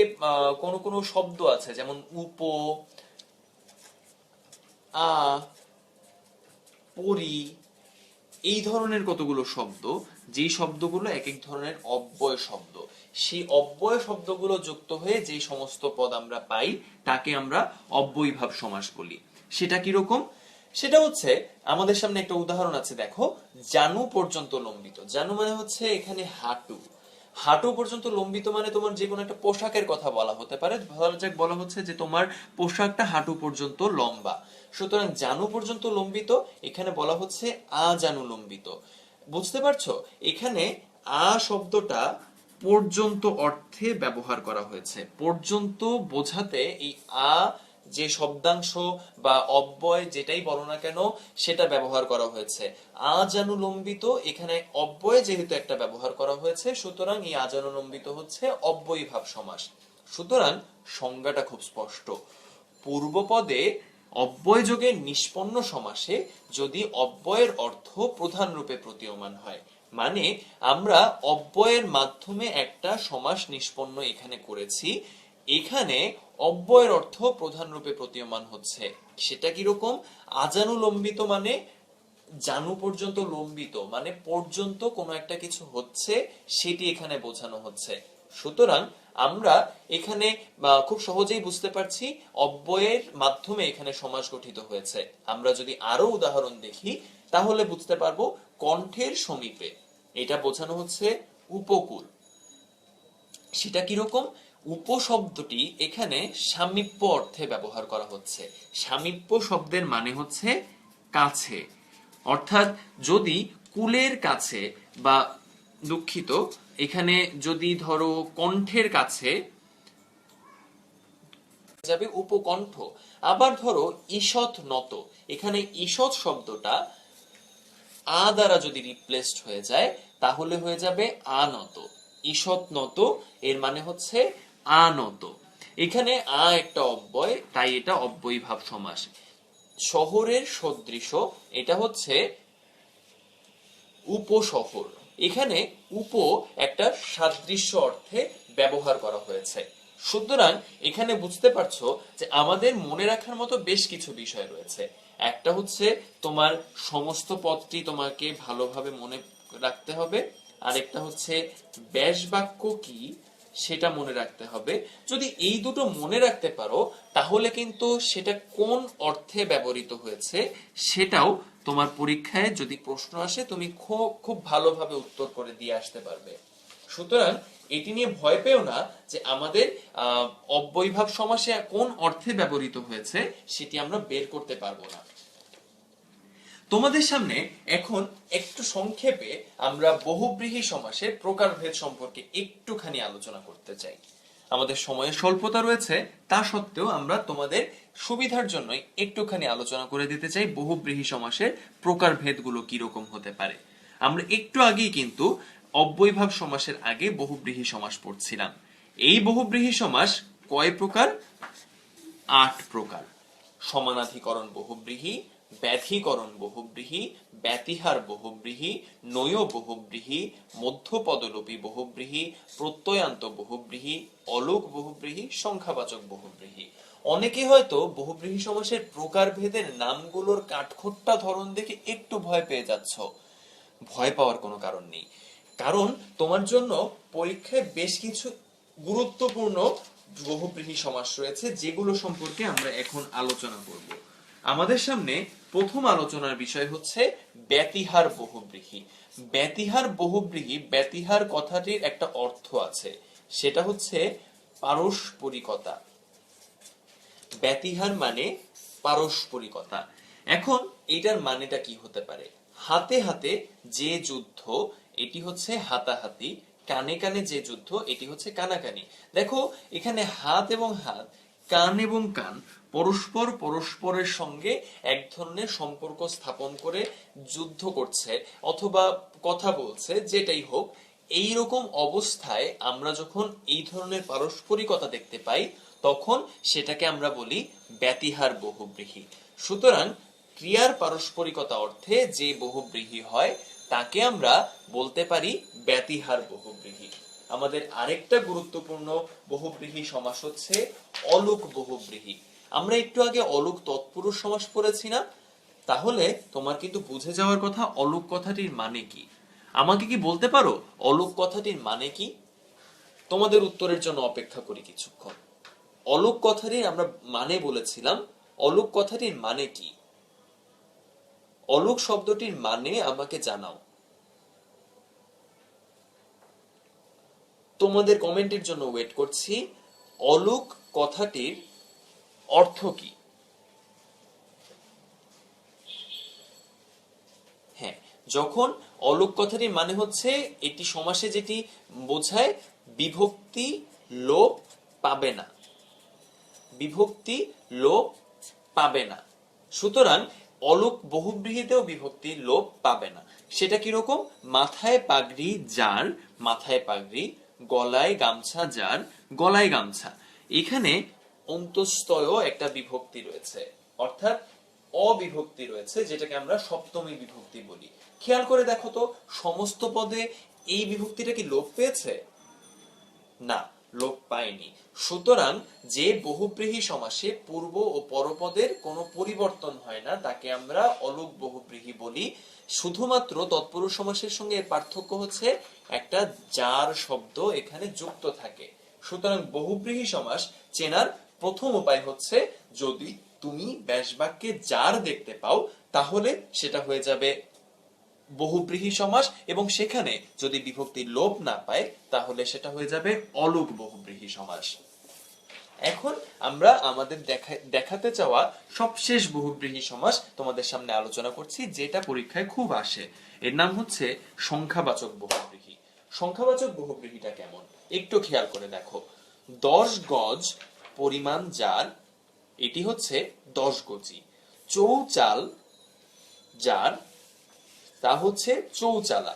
কোন শব্দ আছে, যেমন উপ, আ, পরি, এই ধরনের কতগুলো শব্দ, যেই শব্দগুলো এক এক ধরনের অব্যয় শব্দ, সেই অব্যয় শব্দগুলো যুক্ত হয়ে যে সমস্ত পদ আমরা পাই তাকে আমরা অব্যয়ীভাব সমাস বলি। সেটা কি রকম? সেটা হচ্ছে, আমাদের সামনে একটা উদাহরণ আছে, দেখো, জানু পর্যন্ত লম্বিত। জানু মানে হচ্ছে এখানে হাঁটু। হাঁটু পর্যন্ত লম্বিত মানে তোমার যে কোনো একটা পোশাকের কথা বলা হতে পারে। ধরা যাক বলা হচ্ছে যে তোমার পোশাকটা হাঁটু পর্যন্ত লম্বা, সুতরাং জানু পর্যন্ত লম্বিত, এখানে বলা হচ্ছে আজানু লম্বিত। বুঝতে পারছো? এখানে আ শব্দটা পর্যন্ত অর্থে ব্যবহার করা হয়েছে। পর্যন্ত বোঝাতে এই আ যে শব্দাংশ বা অব্যয় যেটাই বলো না কেন সেটা ব্যবহার করা হয়েছে। আজানুলম্বিত, এখানে অব্যয় যেহেতু একটা ব্যবহার করা হয়েছে, সুতরাং এই আজানুলম্বিত হচ্ছে অব্যয়ীভাব সমাস। সুতরাং সংজ্ঞাটা খুব স্পষ্ট। পূর্বপদে অব্যয় যোগে নিষ্পন্ন সমাসে যদি অব্যয়ের অর্থ প্রধান রূপে প্রতীয়মান হয়, মানে আমরা অব্যয়ের মাধ্যমে একটা সমাস নিষ্পন্ন এখানে করেছি, এখানে অব্যয়ের অর্থ প্রধান রূপে প্রতীয়মান হচ্ছে। সেটা কি রকম? আজানুলম্বিত মানে জানু পর্যন্ত লম্বিত, মানে পর্যন্ত কোনো একটা কিছু হচ্ছে সেটি এখানে বোঝানো হচ্ছে। সুতরাং আমরা এখানে খুব সহজেই বুঝতে পারছি অব্যয়ের মাধ্যমে এখানে সমাস গঠিত হয়েছে। আমরা যদি আরো উদাহরণ দেখি তাহলে বুঝতে পারবো, কণ্ঠের সমীপে, এটা বোঝানো হচ্ছে উপকূল। সেটা কিরকম? উপশব্দটি এখানে সামীপ্য অর্থে ব্যবহার করা হচ্ছে। সামীপ্য শব্দের মানে হচ্ছে কাছে, অর্থাৎ যদি কুলের কাছে, বা দুঃখিত, এখানে যদি ধরো কণ্ঠের কাছে যাবে উপকণ্ঠ। আবার ধরো ঈষৎ নত, এখানে ঈষৎ শব্দটা আ দ্বারা যদি রিপ্লেসড হয়ে যায় তাহলে হয়ে যাবে আনত। ঈষৎ নত এর মানে হচ্ছে আনত। এখানে আ একটা অব্যয়, তাই এটা অব্যয়ীভাব সমাস। শহরের সদৃশ, এটা হচ্ছে উপশহর। এখানে উপ একটা সাদৃশ্য অর্থে ব্যবহার করা হয়েছে। সুতরাং এখানে বুঝতে পারছো যে আমাদের মনে রাখার মতো বেশ কিছু বিষয় রয়েছে। একটা হচ্ছে তোমার সমস্ত পদটি তোমাকে ভালোভাবে মনে রাখতে হবে, আরেকটা হচ্ছে ব্যাস বাক্য কি সেটা মনে রাখতে হবে। যদি এই দুটো মনে রাখতে পারো তাহলে কিন্তু সেটা কোন অর্থে ব্যবহৃত হয়েছে সেটাও তোমার পরীক্ষায় যদি প্রশ্ন আসে তুমি খুব ভালোভাবে উত্তর করে দিয়ে আসতে পারবে। সুতরাং এটি নিয়ে ভয় পেও না যে আমাদের অব্যয়ীভাব সমাসে কোন অর্থে ব্যবহৃত হয়েছে সেটি আমরা বের করতে পারবো না। তোমাদের সামনে এখন একটু সংক্ষেপে আমরা বহুব্রীহি সমাসের প্রকারভেদ সম্পর্কে একটুখানি আলোচনা করতে চাই। আমাদের সময়ের স্বল্পতা রয়েছে, তা সত্ত্বেও আমরা তোমাদের সুবিধার জন্যই একটুখানি আলোচনা করে দিতে চাই বহুব্রীহি সমাসের প্রকারভেদগুলো কিরকম হতে পারে। আমরা একটু আগেই কিন্তু অব্যয়ভাব সমাসের আগে বহুব্রীহি সমাস পড়ছিলাম। এই বহুব্রীহি সমাস কয় প্রকার? 8 প্রকার। সমানাধিকরণ বহুব্রীহি, ব্যাধিকরণ বহুব্রীহি, ব্যতিহার বহুব্রীহি, নৈয় বহুব্রীহি, মধ্যপদলোপী বহুব্রীহি, প্রত্যয়ান্ত বহুব্রীহি, অলোক বহুব্রীহি, সংখ্যাবাচক বহুব্রীহি। অনেকে হয়তো বহুব্রীহি সমাসের প্রকারভেদের নামগুলোর কাঠখোট্টা ধরন দেখে একটু ভয় পেয়ে যাচ্ছ। ভয় পাওয়ার কোনো কারণ নেই, কারণ তোমার জন্য পরীক্ষায় বেশ কিছু গুরুত্বপূর্ণ বহুব্রীহি সমাস রয়েছে, যেগুলো সম্পর্কে আমরা এখন আলোচনা করব। আমাদের সামনে প্রথম আলোচনার বিষয় হচ্ছে ব্যতিহার বহুব্রীহি। ব্যতিহার বহুব্রীহি, ব্যতিহার কথাটির একটা অর্থ আছে, সেটা হচ্ছে পারস্পরিকতা। ব্যতিহার মানে পারস্পরিকতা। এখন এটার মানেটা কি হতে পারে? হাতে হাতে যে যুদ্ধ, এটি হচ্ছে হাতাহাতি। কানে কানে যে যুদ্ধ, এটি হচ্ছে কানাকানি। দেখো এখানে হাত এবং হাত, কান এবং কান পরস্পর পরস্পরের সঙ্গে এক ধরনের সম্পর্ক স্থাপন করে যুদ্ধ করছে অথবা কথা বলছে, যেটাই হোক। এই রকম অবস্থায় আমরা যখন এই ধরনের পারস্পরিকতা দেখতে পাই, তখন সেটাকে আমরা বলি ব্যতিহার বহুব্রীহি। সুতরাং ক্রিয়ার পারস্পরিকতা অর্থে যে বহুব্রীহি হয়, তাকে আমরা বলতে পারি ব্যতিহার বহুব্রীহি। আমাদের আরেকটা গুরুত্বপূর্ণ বহুব্রীহি সমাস হচ্ছে অলোক বহুব্রীহি। আমরা একটু আগে অলোক তৎপুরুষ সমাস পড়েছি না? তাহলে তোমার কিন্তু বুঝে যাওয়ার কথা অলোক কথাটির মানে কি। আমাকে কি বলতে পারো অলোক কথাটির মানে কি? তোমাদের উত্তরের জন্য অপেক্ষা করি কিছুক্ষণ। অলোক কথাটির আমরা মানে বলেছিলাম, অলোক কথাটির মানে কি? অলোক শব্দটির মানে আমাকে জানাও। তোমাদের কমেন্টের জন্য ওয়েট করছি। অলোক কথাটির অর্থ কি? হ্যাঁ, যখন অলোক কথাটির মানে হচ্ছে এটি সমাসে যেটি বোঝায় বিভক্তি লোপ পাবে না। বিভক্তি লোপ পাবে না। সুতরাং অলোক বহুব্রীহিতেও বিভক্তি লোপ পাবে না। সেটা কিরকম? মাথায় পাগড়ি যার, মাথায় পাগড়ি, গলায় গামছা যার, গলায় গামছা। এখানে অন্তস্তয় একটা বিভক্তি রয়েছে, অর্থাৎ অবিভক্তি রয়েছে, যেটাকে আমরা সপ্তমী বিভক্তি বলি। খেয়াল করে দেখো তো, সমস্ত পদে এই বিভক্তিটা কি লোপ পেয়েছে? না, লোপ পায়নি। সুতরাং যে বহুব্রীহি সমাসে পূর্ব ও পরপদের কোনো পরিবর্তন হয় না, তাকে আমরা অলোক বহুব্রীহি বলি। শুধুমাত্র তৎপুরুষ সমাসের সঙ্গে এর পার্থক্য হচ্ছে একটা যার শব্দ এখানে যুক্ত থাকে। সুতরাং বহুব্রীহি সমাস চেনার প্রথম উপায় হচ্ছে, যদি তুমি ব্যাসবাক্যে যার দেখতে পাও, তাহলে সেটা হয়ে যাবে বহুব্রীহি সমাস, এবং সেখানে যদি বিভক্তি লোপ না পায়, তাহলে সেটা হয়ে যাবে অলোক বহুব্রীহি সমাস। এখন আমরা আমাদের দেখাতে চাওয়া সবশেষ বহুব্রীহি সমাস তোমাদের সামনে আলোচনা করছি, যেটা পরীক্ষায় খুব আসে। এর নাম হচ্ছে সংখ্যাবাচক বহুব্রীহি। সংখ্যাবাচক বহুব্রীহিটা কেমন একটু খেয়াল করে দেখো। 10 গজ পরিমাণ যার, এটি হচ্ছে 10 গজি। চৌচাল যার, তা হচ্ছে চৌচালা।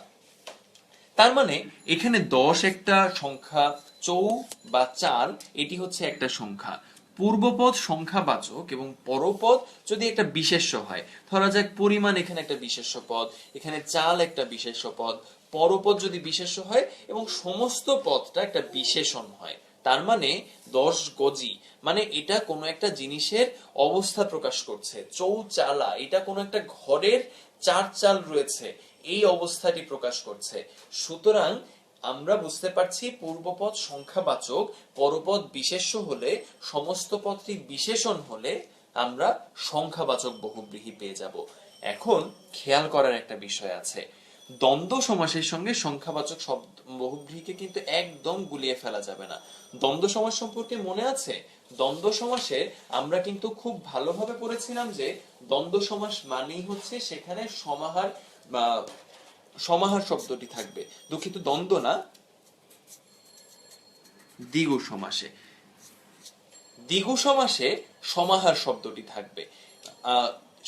তার মানে এখানে 10 একটা সংখ্যা, চৌ বা চাল এটি হচ্ছে একটা সংখ্যা। পূর্বপদ সংখ্যাবাচক এবং পরপদ যদি একটা বিশেষ্য হয়, ধরা যাক পরিমাণ এখানে একটা বিশেষ্য পদ, এখানে চাল একটা বিশেষ্য পদ, পরপদ যদি বিশেষ্য হয় এবং সমস্ত পদটা একটা বিশেষণ হয়, তার মানে 10 গজি মানে এটা কোনো একটা জিনিসের অবস্থা প্রকাশ করছে। চৌচালা এটা কোনো একটা ঘরের 4 চাল রয়েছে, এই অবস্থাটি প্রকাশ করছে। সুতরাং আমরা বুঝতে পারছি পূর্বপদ সংখ্যাবাচক, পরপদ বিশেষ্য হলে, সমস্ত পদটি বিশেষণ হলে আমরা সংখ্যাবাচক বহুব্রীহি পেয়ে যাব। এখন খেয়াল করার একটা বিষয় আছে, দ্বন্দ্ব সমাসের সঙ্গে সংখ্যাবাচক শব্দ বহুব্রীহিকে কিন্তু একদম গুলিয়ে ফেলা যাবে না। দ্বন্দ্ব সমাস সম্পর্কে মনে আছে? দ্বন্দ্ব সমাসে আমরা কিন্তু খুব ভালোভাবে পড়েছিলাম যে দ্বন্দ্ব সমাস মানেই হচ্ছে সেখানে সমাহার বা সমাহার শব্দটি থাকবে। দুঃখিত, দ্বন্দ্ব না, দ্বিগু সমাসে, দ্বিগু সমাসে সমাহার শব্দটি থাকবে।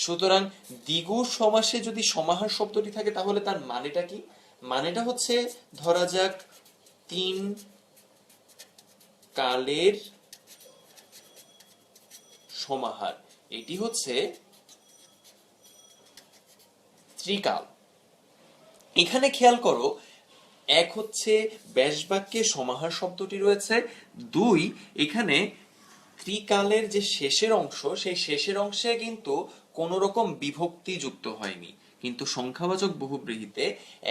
সুতরাং দ্বিগু সমাসে যদি সমাহার শব্দটি থাকে তাহলে তার মানেটা কি? মানেটা হচ্ছে, ধরা যাক 3 কালের সমাহার, এটি হচ্ছে ত্রিকাল। এখানে খেয়াল করো, এক হচ্ছে ব্যাস বাক্যে সমাহার শব্দটি রয়েছে, 2 এখানে ত্রিকালের যে শেষের অংশ, সেই শেষের অংশে কিন্তু কোন রকম বিভক্তি যুক্ত হয়নি। কিন্তু সংখ্যাবাচক বহুব্রীহিতে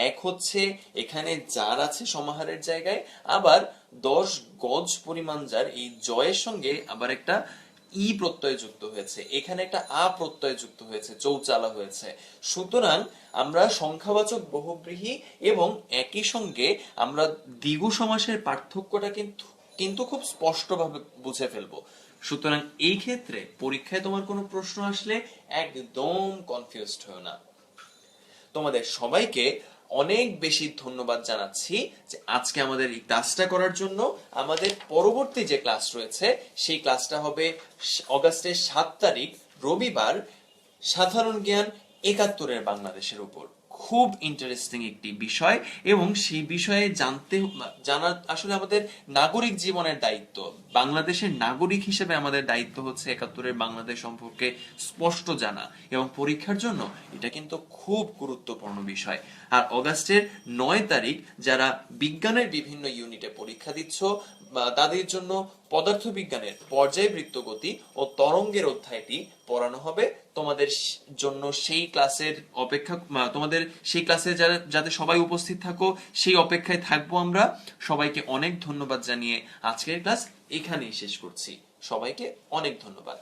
এক হচ্ছে এখানে যার আছে সমাহারের জায়গায়, আবার 10 গজ পরিমাণ যার, এই জয়ের সঙ্গে আবার একটা ই প্রত্যয় যুক্ত হয়েছে, এখানে একটা আ প্রত্যয় যুক্ত হয়েছে, চৌচালা হয়েছে। সুতরাং আমরা সংখ্যাবাচক বহুব্রীহি এবং একই সঙ্গে আমরা দ্বিগু সমাসের পার্থক্যটা কিন্তু কিন্তু খুব স্পষ্টভাবে বুঝে ফেলবো। সুতরাং এই ক্ষেত্রে পরীক্ষায় তোমার কোনো প্রশ্ন আসলে একদম কনফিউজড হও না। তোমাদের সবাইকে অনেক বেশি ধন্যবাদ জানাচ্ছি যে আজকে আমাদের এই ক্লাসটা করার জন্য। আমাদের পরবর্তী যে ক্লাস রয়েছে সেই ক্লাসটা হবে অগাস্টের 7 তারিখ রবিবার, সাধারণ জ্ঞান 71-এর বাংলাদেশের উপর। খুব ইন্টারেস্টিং একটি বিষয় এবং সেই বিষয়ে জানা আসলে আমাদের নাগরিক জীবনের দায়িত্ব। বাংলাদেশের নাগরিক হিসেবে আমাদের দায়িত্ব হচ্ছে 71-এর বাংলাদেশ সম্পর্কে স্পষ্ট জানা, এবং পরীক্ষার জন্য এটা কিন্তু খুব গুরুত্বপূর্ণ বিষয়। আর অগাস্টের 9 তারিখ যারা বিজ্ঞানের বিভিন্ন ইউনিটে পরীক্ষা দিচ্ছ, তাদের জন্য পদার্থবিজ্ঞানের পর্যায়বৃত্ত গতি ও তরঙ্গের অধ্যায়টি পড়ানো হবে। তোমাদের জন্য সেই ক্লাসের অপেক্ষা, তোমাদের সেই ক্লাসে যাতে সবাই উপস্থিত থাকো সেই অপেক্ষায় থাকবো আমরা। সবাইকে অনেক ধন্যবাদ জানিয়ে আজকের ক্লাস এখানেই শেষ করছি। সবাইকে অনেক ধন্যবাদ।